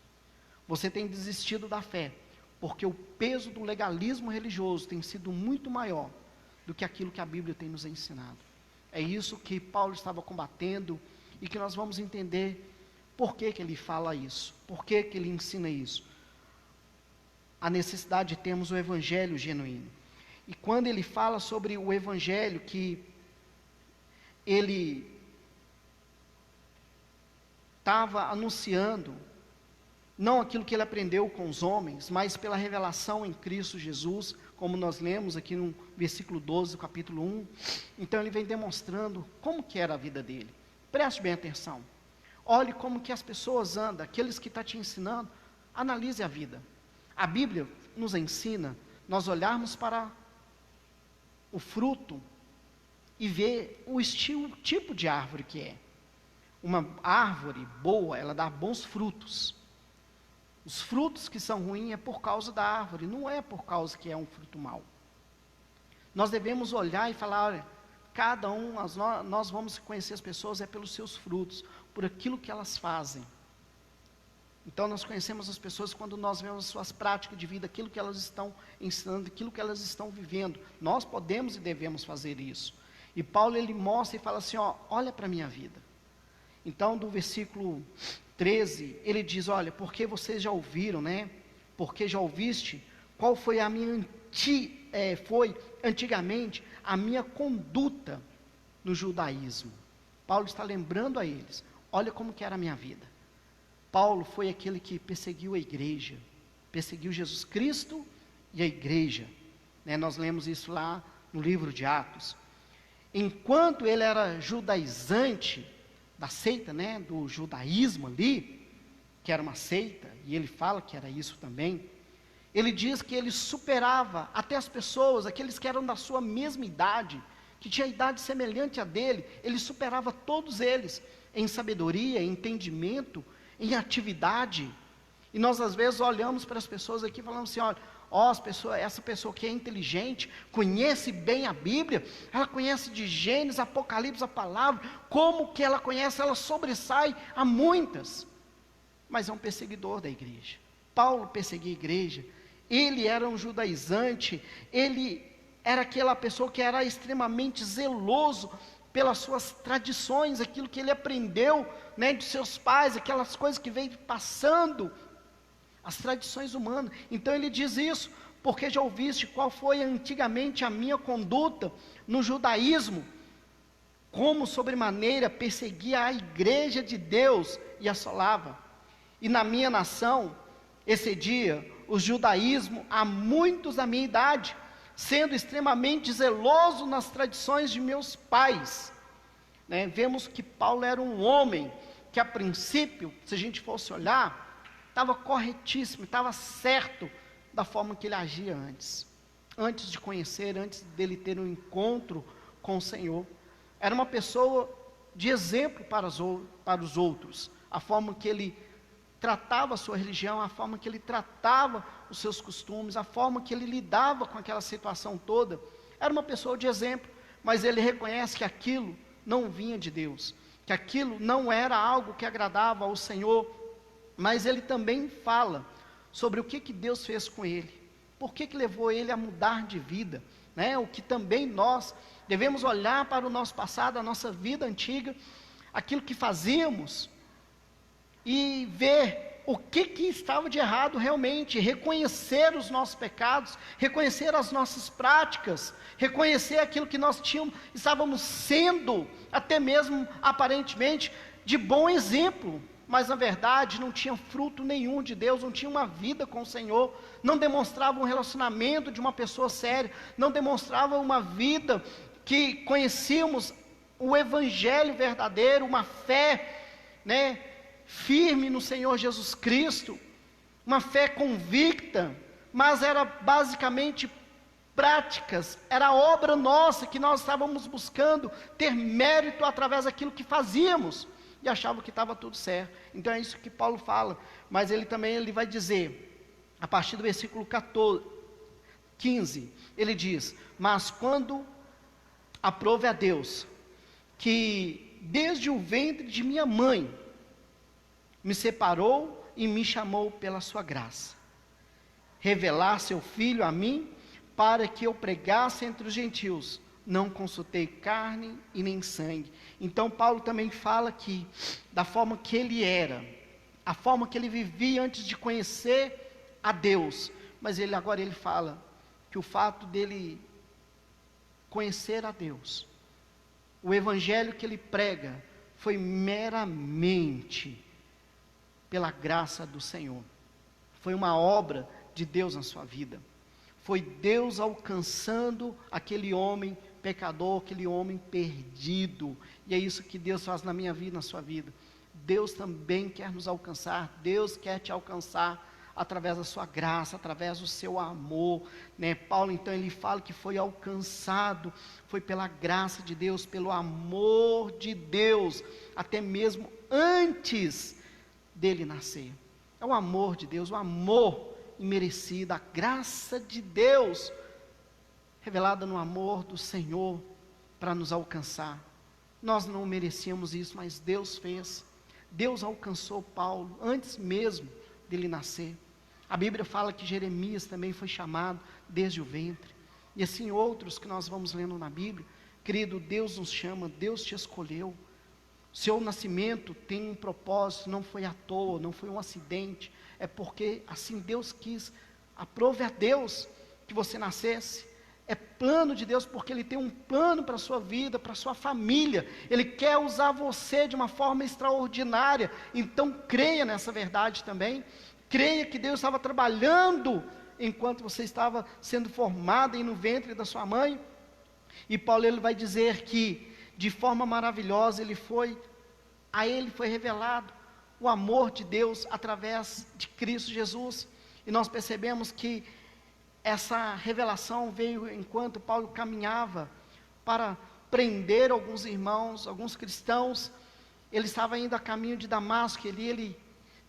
Você tem desistido da fé, porque o peso do legalismo religioso tem sido muito maior do que aquilo que a Bíblia tem nos ensinado. É isso que Paulo estava combatendo, e que nós vamos entender por que ele fala isso, por que ele ensina isso. A necessidade de termos o evangelho genuíno. E quando ele fala sobre o evangelho, que ele estava anunciando, não aquilo que ele aprendeu com os homens, mas pela revelação em Cristo Jesus, como nós lemos aqui no versículo 12 do capítulo 1, então ele vem demonstrando como que era a vida dele. Preste bem atenção, olhe como que as pessoas andam, aqueles que estão te ensinando, analise a vida. A Bíblia nos ensina, nós olharmos para o fruto e ver o tipo de árvore que é. Uma árvore boa, ela dá bons frutos. Os frutos que são ruins é por causa da árvore, não é por causa que é um fruto mau. Nós devemos olhar e falar, olha, cada um, nós vamos conhecer as pessoas pelos seus frutos, por aquilo que elas fazem. Então nós conhecemos as pessoas quando nós vemos as suas práticas de vida, aquilo que elas estão ensinando, aquilo que elas estão vivendo. Nós podemos e devemos fazer isso. E Paulo ele mostra e fala assim, olha para a minha vida. Então do versículo 13, ele diz, olha, porque vocês já ouviram, porque já ouviste, qual foi a minha foi antigamente a minha conduta no judaísmo. Paulo está lembrando a eles, olha como que era a minha vida. Paulo foi aquele que perseguiu a igreja, perseguiu Jesus Cristo e a igreja. Nós lemos isso lá no livro de Atos. Enquanto ele era judaizante da seita, do judaísmo ali, que era uma seita, e ele fala que era isso também, ele diz que ele superava até as pessoas, aqueles que eram da sua mesma idade, que tinha idade semelhante à dele, ele superava todos eles em sabedoria, em entendimento, em atividade. E nós às vezes olhamos para as pessoas aqui e falamos assim, olha, essa pessoa que é inteligente, conhece bem a Bíblia, ela conhece de Gênesis, Apocalipse, a palavra, como que ela conhece, ela sobressai a muitas, mas é um perseguidor da igreja. Paulo perseguia a igreja, ele era um judaizante, ele era aquela pessoa que era extremamente zeloso pelas suas tradições, aquilo que ele aprendeu, de seus pais, aquelas coisas que veio passando, as tradições humanas. Então ele diz isso, porque já ouviste qual foi antigamente a minha conduta no judaísmo, como sobremaneira perseguia a igreja de Deus e assolava. E na minha nação, excedia o judaísmo a muitos da minha idade, sendo extremamente zeloso nas tradições de meus pais. Vemos que Paulo era um homem que a princípio, se a gente fosse olhar, estava corretíssimo, estava certo da forma que ele agia antes de conhecer, antes dele ter um encontro com o Senhor. Era uma pessoa de exemplo para os outros, a forma que ele tratava a sua religião, a forma que ele tratava os seus costumes, a forma que ele lidava com aquela situação toda. Era uma pessoa de exemplo, mas ele reconhece que aquilo não vinha de Deus, que aquilo não era algo que agradava ao Senhor. Mas ele também fala sobre o que Deus fez com ele, por que levou ele a mudar de vida, o que também nós devemos olhar para o nosso passado, a nossa vida antiga, aquilo que fazíamos, e ver o que estava de errado realmente, reconhecer os nossos pecados, reconhecer as nossas práticas, reconhecer aquilo que nós estávamos sendo, até mesmo aparentemente, de bom exemplo, mas na verdade não tinha fruto nenhum de Deus, não tinha uma vida com o Senhor, não demonstrava um relacionamento de uma pessoa séria, não demonstrava uma vida que conhecíamos o Evangelho verdadeiro, uma fé, firme no Senhor Jesus Cristo, uma fé convicta, mas era basicamente práticas, era obra nossa, que nós estávamos buscando ter mérito através daquilo que fazíamos, e achava que estava tudo certo. Então é isso que Paulo fala, mas ele vai dizer, a partir do versículo 15, ele diz, mas quando aprove a Deus, que desde o ventre de minha mãe, me separou e me chamou pela sua graça, revelar seu Filho a mim, para que eu pregasse entre os gentios, não consultei carne e nem sangue. Então Paulo também fala aqui, da forma que ele era, a forma que ele vivia antes de conhecer a Deus, mas agora ele fala, que o fato dele conhecer a Deus, o evangelho que ele prega, foi meramente pela graça do Senhor, foi uma obra de Deus na sua vida, foi Deus alcançando aquele homem pecador, aquele homem perdido, e é isso que Deus faz na minha vida, na sua vida. Deus também quer nos alcançar, Deus quer te alcançar através da sua graça, através do seu amor, Paulo então ele fala que foi alcançado, foi pela graça de Deus, pelo amor de Deus, até mesmo antes dele nascer. É o amor de Deus, o amor imerecido, a graça de Deus revelada no amor do Senhor para nos alcançar. Nós não merecíamos isso, mas Deus fez. Deus alcançou Paulo antes mesmo dele nascer. A Bíblia fala que Jeremias também foi chamado desde o ventre, e assim outros que nós vamos lendo na Bíblia. Querido, Deus nos chama, Deus te escolheu. Seu nascimento tem um propósito, não foi à toa, não foi um acidente, é porque assim Deus quis. Aprove a Deus que você nascesse. É plano de Deus, porque Ele tem um plano para a sua vida, para a sua família. Ele quer usar você de uma forma extraordinária. Então creia nessa verdade também. Creia que Deus estava trabalhando enquanto você estava sendo formado aí no ventre da sua mãe. E Paulo ele vai dizer que de forma maravilhosa a ele foi revelado o amor de Deus através de Cristo Jesus. E nós percebemos que essa revelação veio enquanto Paulo caminhava para prender alguns irmãos, alguns cristãos. Ele estava indo a caminho de Damasco, ele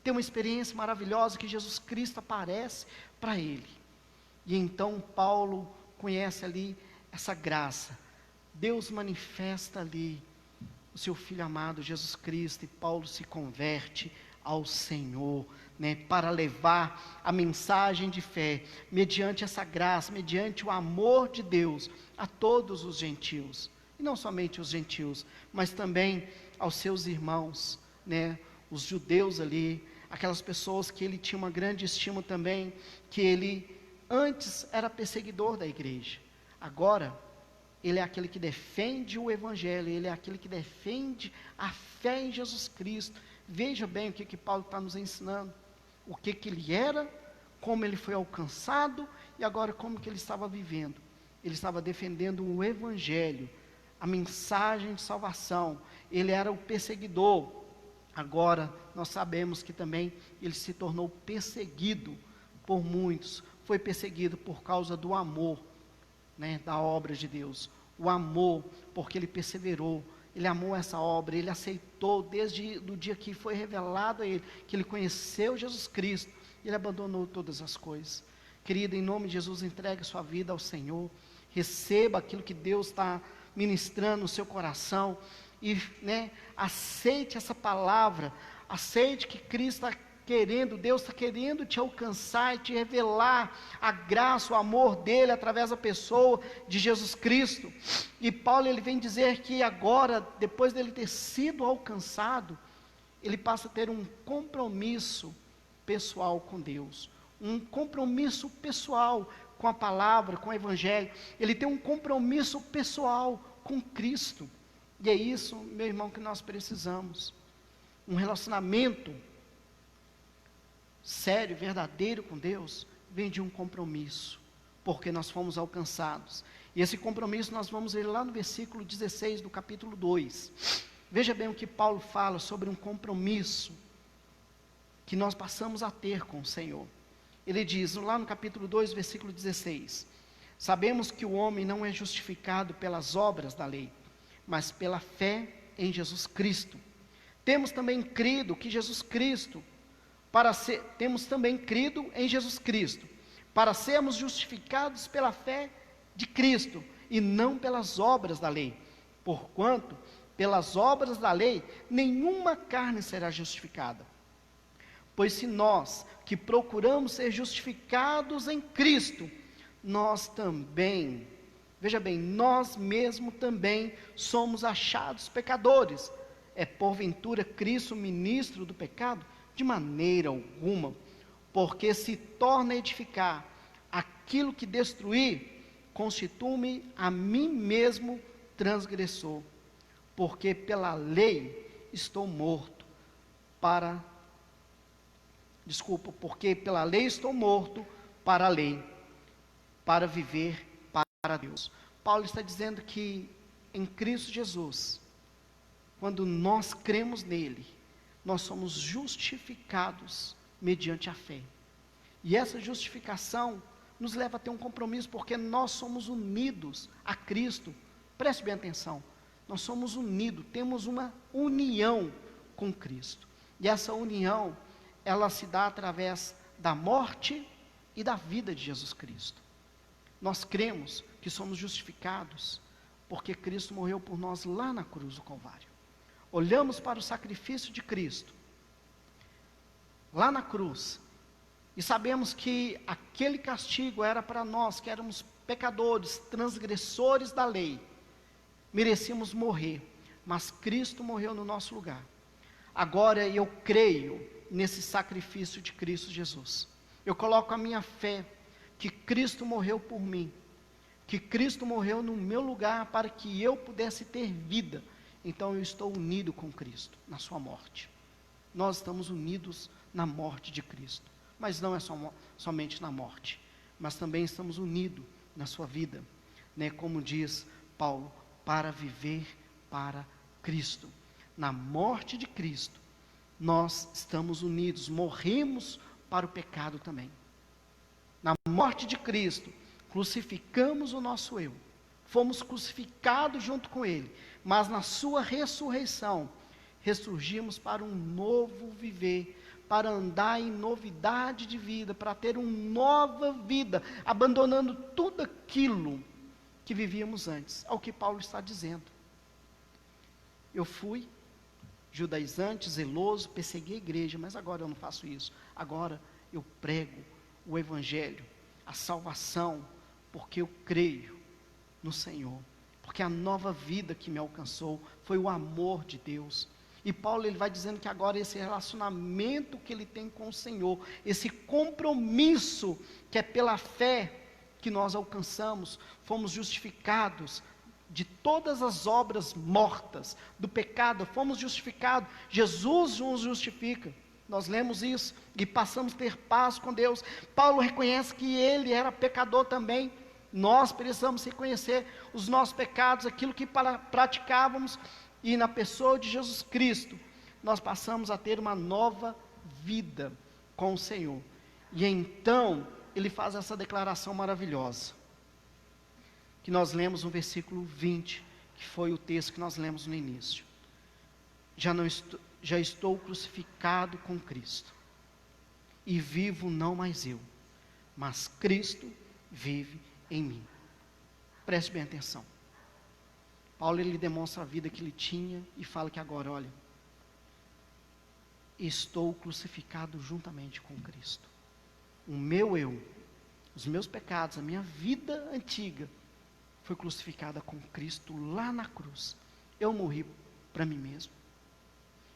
tem uma experiência maravilhosa que Jesus Cristo aparece para ele. E então Paulo conhece ali essa graça. Deus manifesta ali o seu Filho amado, Jesus Cristo, e Paulo se converte ao Senhor, para levar a mensagem de fé, mediante essa graça, mediante o amor de Deus, a todos os gentios, e não somente os gentios, mas também aos seus irmãos, os judeus ali, aquelas pessoas que ele tinha uma grande estima também, que ele antes era perseguidor da igreja, agora ele é aquele que defende o Evangelho, ele é aquele que defende a fé em Jesus Cristo. Veja bem o que Paulo está nos ensinando, o que ele era, como ele foi alcançado, e agora como que ele estava vivendo. Ele estava defendendo o Evangelho, a mensagem de salvação. Ele era o perseguidor, agora nós sabemos que também ele se tornou perseguido por muitos, foi perseguido por causa do amor, da obra de Deus, o amor, porque ele perseverou, ele amou essa obra, ele aceitou desde o dia que foi revelado a ele, que ele conheceu Jesus Cristo, ele abandonou todas as coisas. Querida, em nome de Jesus, entregue sua vida ao Senhor, receba aquilo que Deus está ministrando no seu coração, e aceite essa palavra, aceite que Cristo está querendo, Deus está querendo te alcançar e te revelar a graça, o amor dele através da pessoa de Jesus Cristo. E Paulo ele vem dizer que agora, depois dele ter sido alcançado, ele passa a ter um compromisso pessoal com Deus, um compromisso pessoal com a palavra, com o Evangelho. Ele tem um compromisso pessoal com Cristo, e é isso, meu irmão, que nós precisamos, um relacionamento sério, verdadeiro com Deus, vem de um compromisso, porque nós fomos alcançados, e esse compromisso nós vamos ver lá no versículo 16 do capítulo 2, veja bem o que Paulo fala sobre um compromisso, que nós passamos a ter com o Senhor. Ele diz, lá no capítulo 2, versículo 16, sabemos que o homem não é justificado pelas obras da lei, mas pela fé em Jesus Cristo, temos também crido em Jesus Cristo, para sermos justificados pela fé de Cristo, e não pelas obras da lei, porquanto, pelas obras da lei, nenhuma carne será justificada. Pois se nós, que procuramos ser justificados em Cristo, nós também, veja bem, nós mesmos também somos achados pecadores, é porventura Cristo ministro do pecado? De maneira alguma, porque se torna a edificar aquilo que destruir, constituo-me a mim mesmo transgressor, porque pela lei estou morto porque pela lei estou morto para a lei, para viver para Deus. Paulo está dizendo que em Cristo Jesus, quando nós cremos nele, nós somos justificados mediante a fé, e essa justificação nos leva a ter um compromisso, porque nós somos unidos a Cristo. Preste bem atenção, nós somos unidos, temos uma união com Cristo, e essa união, ela se dá através da morte e da vida de Jesus Cristo. Nós cremos que somos justificados, porque Cristo morreu por nós lá na cruz do Calvário. Olhamos para o sacrifício de Cristo, lá na cruz, e sabemos que aquele castigo era para nós, que éramos pecadores, transgressores da lei, merecíamos morrer, mas Cristo morreu no nosso lugar. Agora eu creio nesse sacrifício de Cristo Jesus, eu coloco a minha fé, que Cristo morreu por mim, que Cristo morreu no meu lugar para que eu pudesse ter vida. Então eu estou unido com Cristo na sua morte. Nós estamos unidos na morte de Cristo, mas não é somente na morte, mas também estamos unidos na sua vida, né? Como diz Paulo, para viver para Cristo. Na morte de Cristo, nós estamos unidos, morremos para o pecado também. Na morte de Cristo, crucificamos o nosso eu, fomos crucificados junto com Ele, mas na sua ressurreição, ressurgimos para um novo viver, para andar em novidade de vida, para ter uma nova vida, abandonando tudo aquilo que vivíamos antes. É o que Paulo está dizendo. Eu fui judaizante, zeloso, persegui a igreja, mas agora eu não faço isso. Agora eu prego o Evangelho, a salvação, porque eu creio no Senhor, porque a nova vida que me alcançou foi o amor de Deus. E Paulo ele vai dizendo que agora esse relacionamento que ele tem com o Senhor, esse compromisso que é pela fé que nós alcançamos, fomos justificados de todas as obras mortas do pecado, fomos justificados, Jesus nos justifica. Nós lemos isso e passamos a ter paz com Deus. Paulo reconhece que ele era pecador também. Nós precisamos reconhecer os nossos pecados, aquilo que praticávamos, e na pessoa de Jesus Cristo, nós passamos a ter uma nova vida com o Senhor. E então, ele faz essa declaração maravilhosa, que nós lemos no versículo 20, que foi o texto que nós lemos no início. Já estou crucificado com Cristo, e vivo não mais eu, mas Cristo vive em mim. Preste bem atenção. Paulo ele demonstra a vida que ele tinha e fala que agora, olha, estou crucificado juntamente com Cristo. O meu eu, os meus pecados, a minha vida antiga foi crucificada com Cristo lá na cruz. Eu morri para mim mesmo.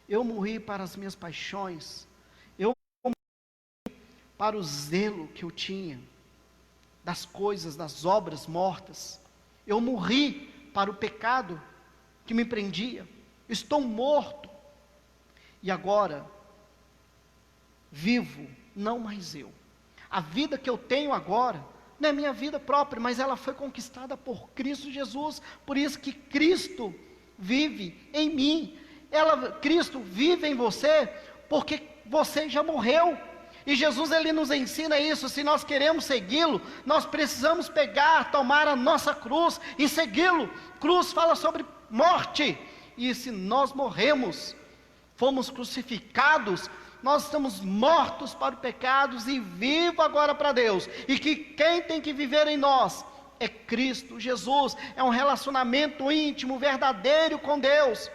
Eu morri para as minhas paixões. Eu morri para o zelo que eu tinha das coisas, das obras mortas. Eu morri para o pecado que me prendia. Estou morto. E agora, vivo, não mais eu. A vida que eu tenho agora, não é minha vida própria, mas ela foi conquistada por Cristo Jesus. Por isso que Cristo vive em mim. Cristo vive em você, porque você já morreu. E Jesus ele nos ensina isso. Se nós queremos segui-lo, nós precisamos tomar a nossa cruz e segui-lo. Cruz fala sobre morte. E se nós morremos, fomos crucificados, nós estamos mortos para os pecados e vivos agora para Deus. E que quem tem que viver em nós é Cristo Jesus. É um relacionamento íntimo, verdadeiro com Deus.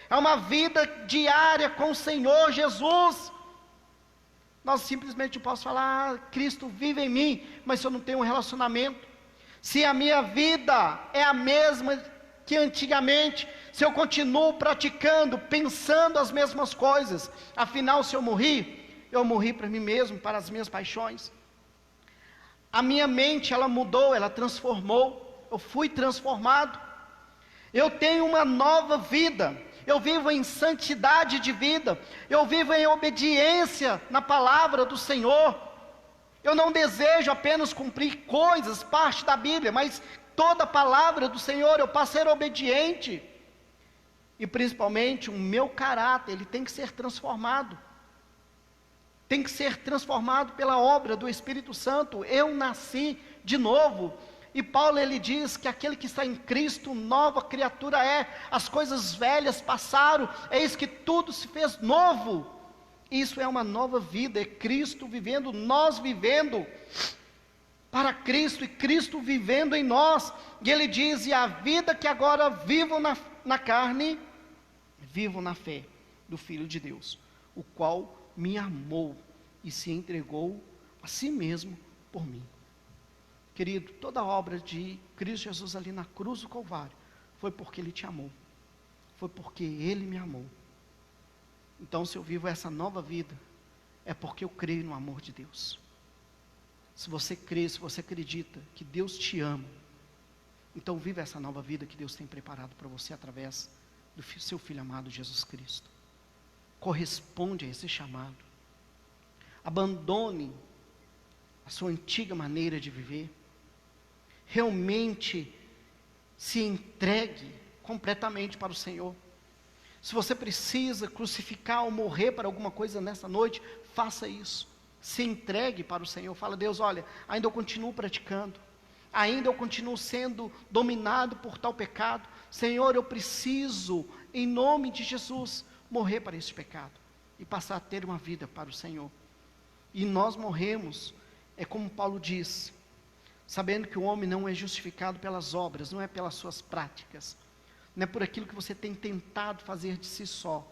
É uma vida diária com o Senhor Jesus. Nós simplesmente posso falar, Cristo vive em mim, mas se eu não tenho um relacionamento, se a minha vida é a mesma que antigamente, se eu continuo praticando, pensando as mesmas coisas, afinal se eu morri para mim mesmo, para as minhas paixões. A minha mente, ela mudou, ela transformou, eu fui transformado, eu tenho uma nova vida. Eu vivo em santidade de vida, eu vivo em obediência na palavra do Senhor. Eu não desejo apenas cumprir coisas, parte da Bíblia, mas toda a palavra do Senhor, eu passo a ser obediente. E principalmente o meu caráter, ele tem que ser transformado. Tem que ser transformado pela obra do Espírito Santo. Eu nasci de novo. E Paulo ele diz que aquele que está em Cristo, nova criatura é. As coisas velhas passaram, eis que tudo se fez novo. Isso é uma nova vida, é Cristo vivendo, nós vivendo para Cristo e Cristo vivendo em nós. E ele diz, e a vida que agora vivo na carne, vivo na fé do Filho de Deus, o qual me amou e se entregou a si mesmo por mim. Querido, toda a obra de Cristo Jesus ali na cruz do Calvário, foi porque Ele te amou, foi porque Ele me amou. Então se eu vivo essa nova vida, é porque eu creio no amor de Deus. Se você crê, se você acredita que Deus te ama, Então viva essa nova vida que Deus tem preparado para você através do seu Filho amado Jesus Cristo. Corresponde a esse chamado. Abandone a sua antiga maneira de viver. Realmente se entregue completamente para o Senhor. Se você precisa crucificar ou morrer para alguma coisa nessa noite, faça isso. Se entregue para o Senhor. Fala: Deus, olha, ainda eu continuo praticando. Ainda eu continuo sendo dominado por tal pecado. Senhor, eu preciso, em nome de Jesus, morrer para esse pecado. E passar a ter uma vida para o Senhor. E nós morremos, é como Paulo diz, sabendo que o homem não é justificado pelas obras, não é pelas suas práticas, não é por aquilo que você tem tentado fazer de si só,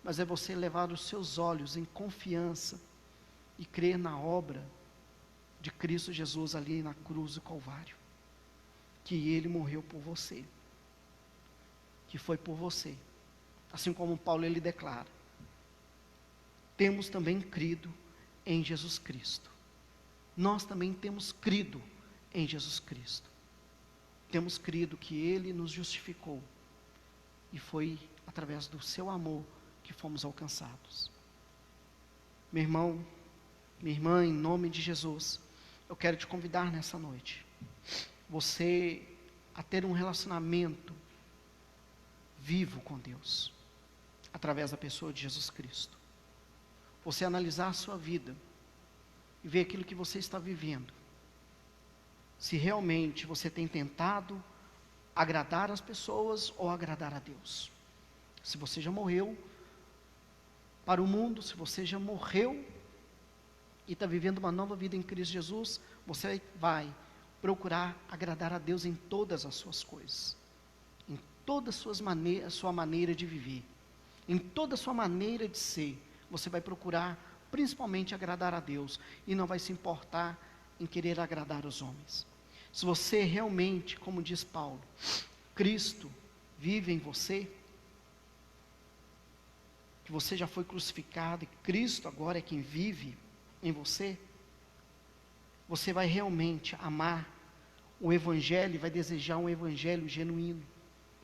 mas é você levar os seus olhos em confiança e crer na obra de Cristo Jesus ali na cruz do Calvário, que Ele morreu por você, que foi por você, assim como Paulo ele declara, temos também crido em Jesus Cristo. Nós também temos crido em Jesus Cristo. Temos crido que Ele nos justificou. E foi através do seu amor que fomos alcançados. Meu irmão, minha irmã, em nome de Jesus, eu quero te convidar nessa noite. Você a ter um relacionamento vivo com Deus. Através da pessoa de Jesus Cristo. Você analisar a sua vida. E ver aquilo que você está vivendo. Se realmente você tem tentado agradar as pessoas ou agradar a Deus. Se você já morreu para o mundo, se você já morreu e está vivendo uma nova vida em Cristo Jesus, você vai procurar agradar a Deus em todas as suas coisas. Em toda a sua maneira de viver. Em toda a sua maneira de ser. Você vai procurar principalmente agradar a Deus, e não vai se importar em querer agradar os homens. Se você realmente, como diz Paulo, Cristo vive em você, que você já foi crucificado, e Cristo agora é quem vive em você, você vai realmente amar o Evangelho, e vai desejar um Evangelho genuíno.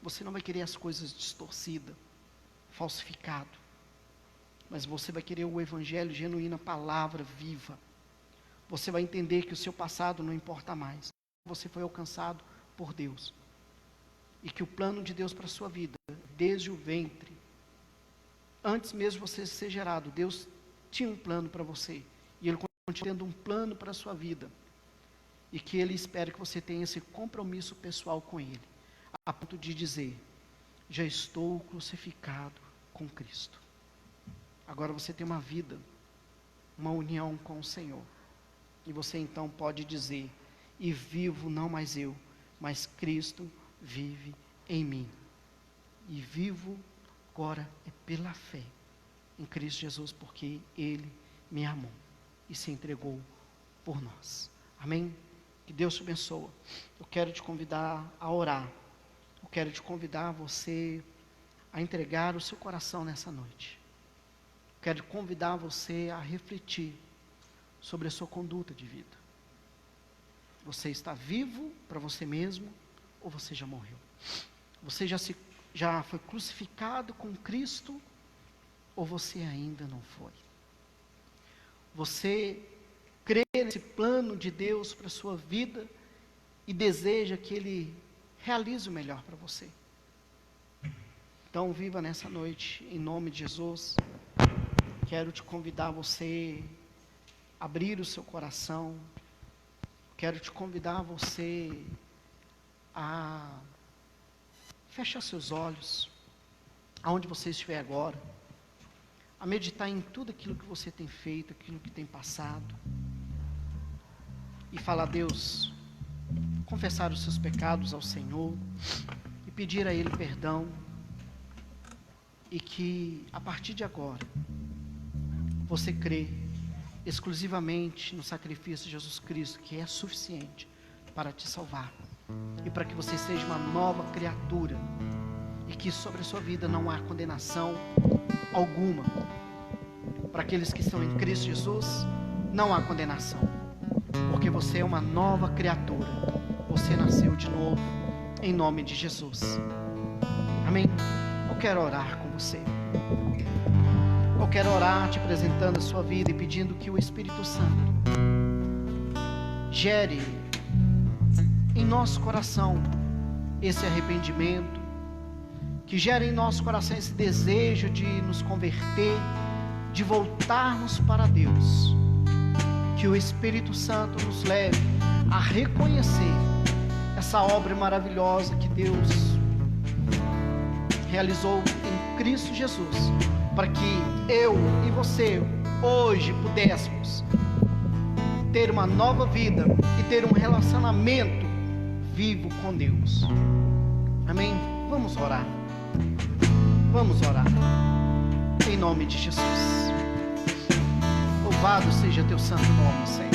Você não vai querer as coisas distorcidas, falsificado. Mas você vai querer o Evangelho genuíno, a palavra viva. Você vai entender que o seu passado não importa mais. Você foi alcançado por Deus. E que o plano de Deus para a sua vida, desde o ventre, antes mesmo de você ser gerado, Deus tinha um plano para você. E Ele continua tendo um plano para a sua vida. E que Ele espera que você tenha esse compromisso pessoal com Ele. A ponto de dizer, já estou crucificado com Cristo. Agora você tem uma vida, uma união com o Senhor. E você então pode dizer, e vivo não mais eu, mas Cristo vive em mim. E vivo agora é pela fé em Cristo Jesus, porque Ele me amou e se entregou por nós. Amém? Que Deus te abençoe. Eu quero te convidar a orar. Eu quero te convidar você a entregar o seu coração nessa noite. Quero convidar você a refletir sobre a sua conduta de vida. Você está vivo para você mesmo ou você já morreu? Você já foi crucificado com Cristo ou você ainda não foi? Você crê nesse plano de Deus para a sua vida e deseja que Ele realize o melhor para você? Então viva nessa noite em nome de Jesus. Quero te convidar você a abrir o seu coração. Quero te convidar você a fechar seus olhos, aonde você estiver agora, a meditar em tudo aquilo que você tem feito, aquilo que tem passado, e falar a Deus, confessar os seus pecados ao Senhor, e pedir a Ele perdão, e que a partir de agora, você crê exclusivamente no sacrifício de Jesus Cristo, que é suficiente para te salvar, e para que você seja uma nova criatura, e que sobre a sua vida não há condenação alguma. Para aqueles que estão em Cristo Jesus, não há condenação, porque você é uma nova criatura, você nasceu de novo, em nome de Jesus. Amém? Eu quero orar com você. Eu quero orar te apresentando a sua vida e pedindo que o Espírito Santo gere em nosso coração esse arrependimento, que gere em nosso coração esse desejo de nos converter, de voltarmos para Deus. Que o Espírito Santo nos leve a reconhecer essa obra maravilhosa que Deus realizou em Cristo Jesus, para que eu e você hoje pudéssemos ter uma nova vida e ter um relacionamento vivo com Deus. Amém? Vamos orar. Vamos orar. Em nome de Jesus. Louvado seja teu santo nome, Senhor.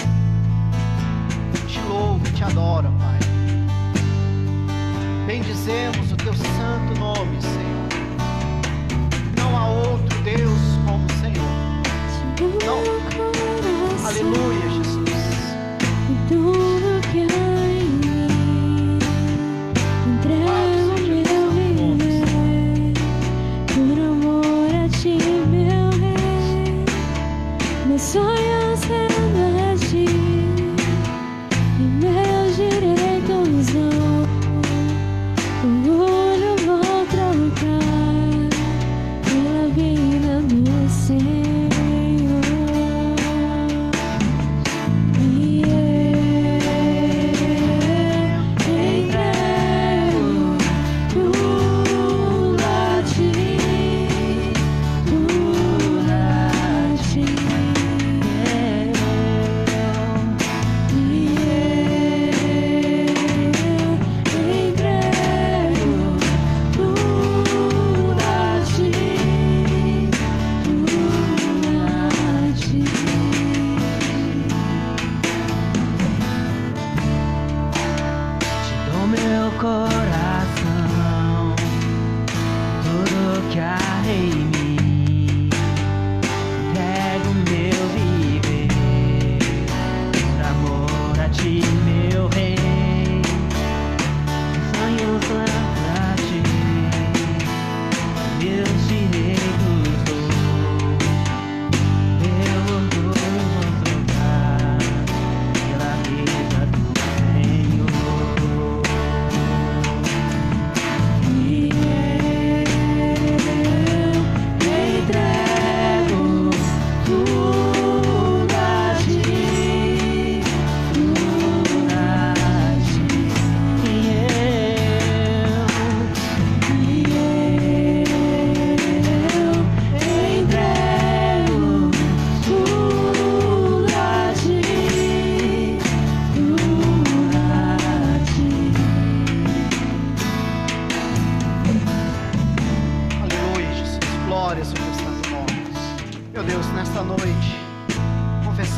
Te louvo e te adoro, Pai. Bendizemos o teu santo nome, Senhor. Não há outro Deus como o Senhor. Não. Aleluia, Jesus. Tudo que há em mim, entrego meu viver, por amor a ti, meu Rei. Meus sonhos serão a ti, e meus direitos não. Orgulho vou trocar pela vida do Senhor.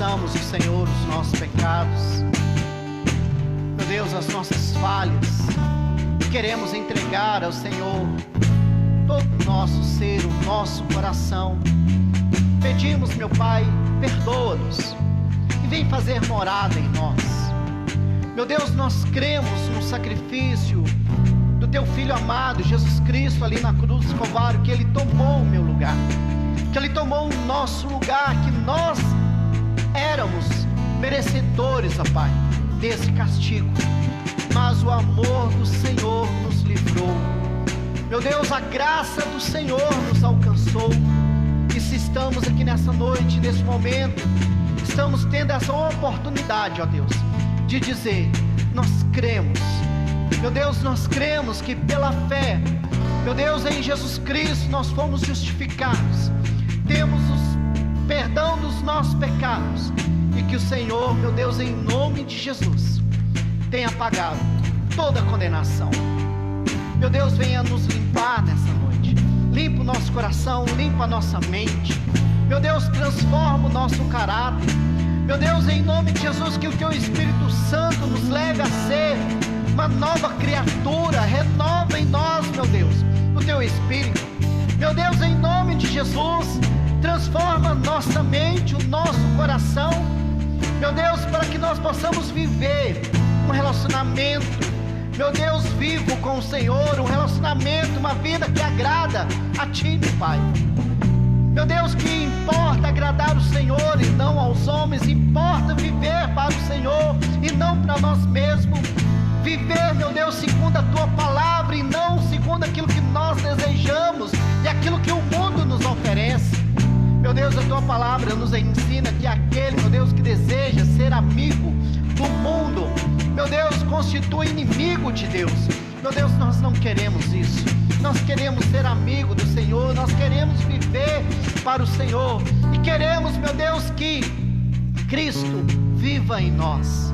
confessamos ao Senhor os nossos pecados, meu Deus, as nossas falhas, e queremos entregar ao Senhor todo o nosso ser, o nosso coração. Pedimos, meu Pai, perdoa-nos e vem fazer morada em nós. Meu Deus, nós cremos no sacrifício do Teu Filho amado, Jesus Cristo, ali na cruz do Calvário, que Ele tomou o meu lugar, que Ele tomou o nosso lugar, que nós éramos merecedores, ó Pai, desse castigo, mas o amor do Senhor nos livrou. Meu Deus, a graça do Senhor nos alcançou, e se estamos aqui nessa noite, nesse momento, estamos tendo essa oportunidade, ó Deus, de dizer, nós cremos, meu Deus, nós cremos que pela fé, meu Deus, em Jesus Cristo nós fomos justificados, temos o perdão dos nossos pecados, e que o Senhor, meu Deus, em nome de Jesus, tenha pagado toda a condenação. Meu Deus, venha nos limpar nessa noite, limpa o nosso coração, limpa a nossa mente, meu Deus, transforma o nosso caráter, meu Deus, em nome de Jesus, que o Teu Espírito Santo nos leve a ser uma nova criatura, renova em nós, meu Deus, o Teu Espírito, meu Deus, em nome de Jesus, transforma nossa mente, o nosso coração, meu Deus, para que nós possamos viver um relacionamento, meu Deus, vivo com o Senhor, um relacionamento, uma vida que agrada a Ti, meu Pai. Meu Deus, que importa agradar o Senhor e não aos homens, importa viver para o Senhor e não para nós mesmos. Viver, meu Deus, segundo a Tua palavra e não segundo aquilo que nós desejamos e aquilo que o mundo nos oferece. Meu Deus, a Tua palavra nos ensina que aquele, meu Deus, que deseja ser amigo do mundo, meu Deus, constitui inimigo de Deus. Meu Deus, nós não queremos isso. Nós queremos ser amigo do Senhor, nós queremos viver para o Senhor e queremos, meu Deus, que Cristo viva em nós.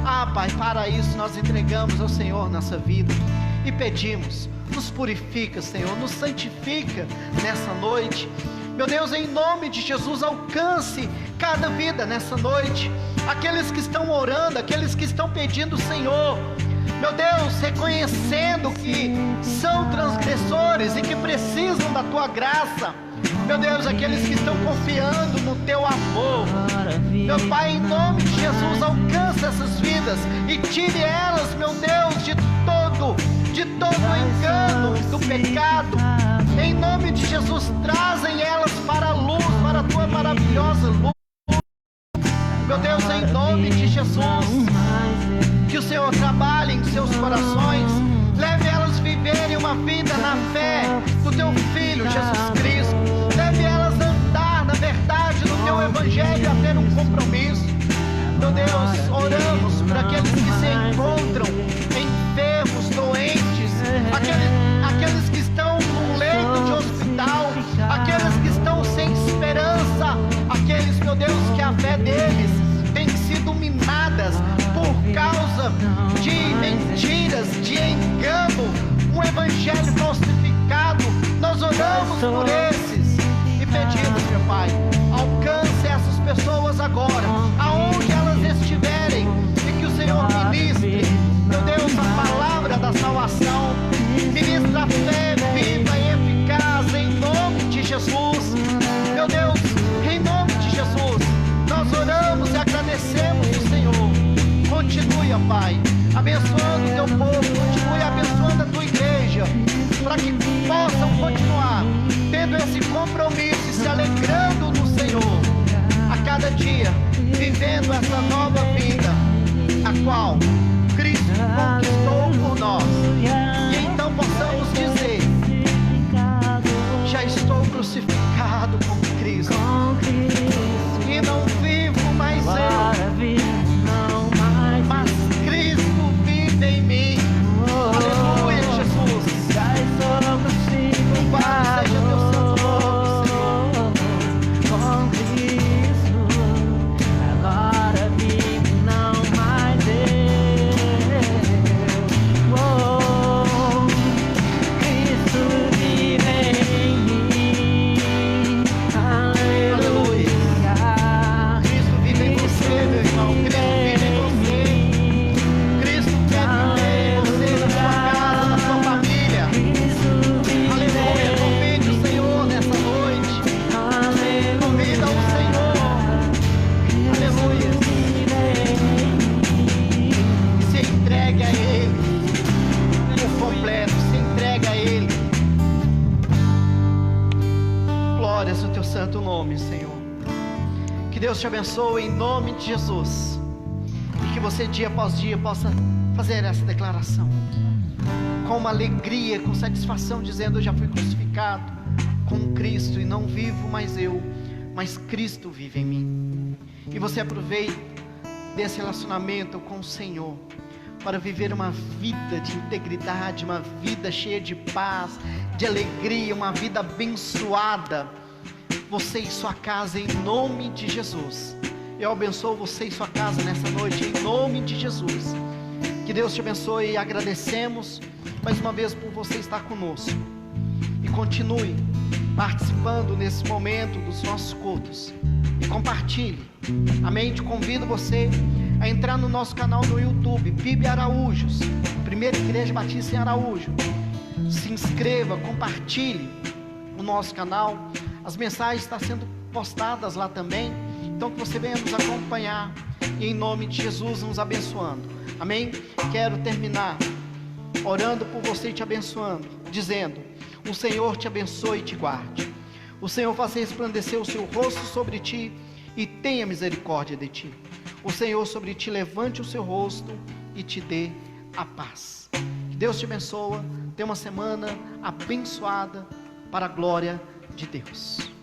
Ah, Pai, para isso nós entregamos ao Senhor nossa vida e pedimos, nos purifica, Senhor, nos santifica nessa noite. Meu Deus, em nome de Jesus, alcance cada vida nessa noite. Aqueles que estão orando, aqueles que estão pedindo, Senhor, meu Deus, reconhecendo que são transgressores e que precisam da Tua graça. Meu Deus, aqueles que estão confiando no Teu amor. Meu Pai, em nome de Jesus, alcança essas vidas e tire elas, meu Deus, de todo o engano do pecado. Em nome de Jesus, trazem elas para a luz, para a Tua maravilhosa luz. Meu Deus, em nome de Jesus, que o Senhor trabalhe em seus corações, leve elas a viverem uma vida na fé do Teu Filho Jesus Cristo, leve elas a andar na verdade do Teu Evangelho, a ter um compromisso. Meu Deus, oramos por aqueles que se encontram enfermos, doentes, aqueles que estão num leito de hospital, aqueles que estão sem esperança, aqueles, meu Deus, que a fé deles tem sido minadas por causa de mentiras, de engano, um evangelho falsificado. Nós oramos por esses e pedimos, meu Pai, alcance essas pessoas agora, aonde elas estiverem, e que o Senhor ministre, meu Deus, a palavra da salvação, ministra a fé viva e eficaz em nome de Jesus. Meu Deus, em nome de Jesus, nós oramos e agradecemos o Senhor. Continue, ó Pai, abençoando o Teu povo, continue abençoando a Tua igreja, para que possam continuar tendo esse compromisso e se alegrando no Senhor a cada dia, vivendo essa nova vida, a qual Cristo conquistou por nós. E então possamos dizer: já estou crucificado com Cristo, e não vivo mais eu, mas Cristo vive em mim. Aleluia, Jesus. Louvado seja Teu santo nome, Senhor. Com Cristo, agora vivo, não mais eu. Cristo vive em mim. Aleluia. Cristo vive em você, meu irmão. Cristo vive em você. Cristo quer viver em você, na sua casa, na sua família. Aleluia. Convide o Senhor nessa noite. Convida o Senhor. Aleluia. E se entregue a Ele por completo. Se entregue a Ele. Glórias ao Teu santo nome, Senhor. Que Deus te abençoe em nome de Jesus. E que você dia após dia possa fazer essa declaração com uma alegria, com satisfação, dizendo: eu já fui crucificado com Cristo e não vivo mais eu, mas Cristo vive em mim. E você aproveita desse relacionamento com o Senhor para viver uma vida de integridade, uma vida cheia de paz, de alegria, uma vida abençoada. Você e sua casa, em nome de Jesus. Eu abençoo você e sua casa nessa noite, em nome de Jesus. Que Deus te abençoe e agradecemos mais uma vez por você estar conosco. E continue participando nesse momento dos nossos cultos. E compartilhe. Amém? Te convido você a entrar no nosso canal no YouTube, PIB Araújos, Primeira Igreja Batista em Araújo. Se inscreva, compartilhe o nosso canal. As mensagens estão sendo postadas lá também. Então que você venha nos acompanhar. E em nome de Jesus nos abençoando. Amém? Quero terminar orando por você e te abençoando, dizendo: o Senhor te abençoe e te guarde. O Senhor faça resplandecer o seu rosto sobre ti e tenha misericórdia de ti. O Senhor sobre ti levante o seu rosto e te dê a paz. Que Deus te abençoe. Tenha uma semana abençoada para a glória de Deus.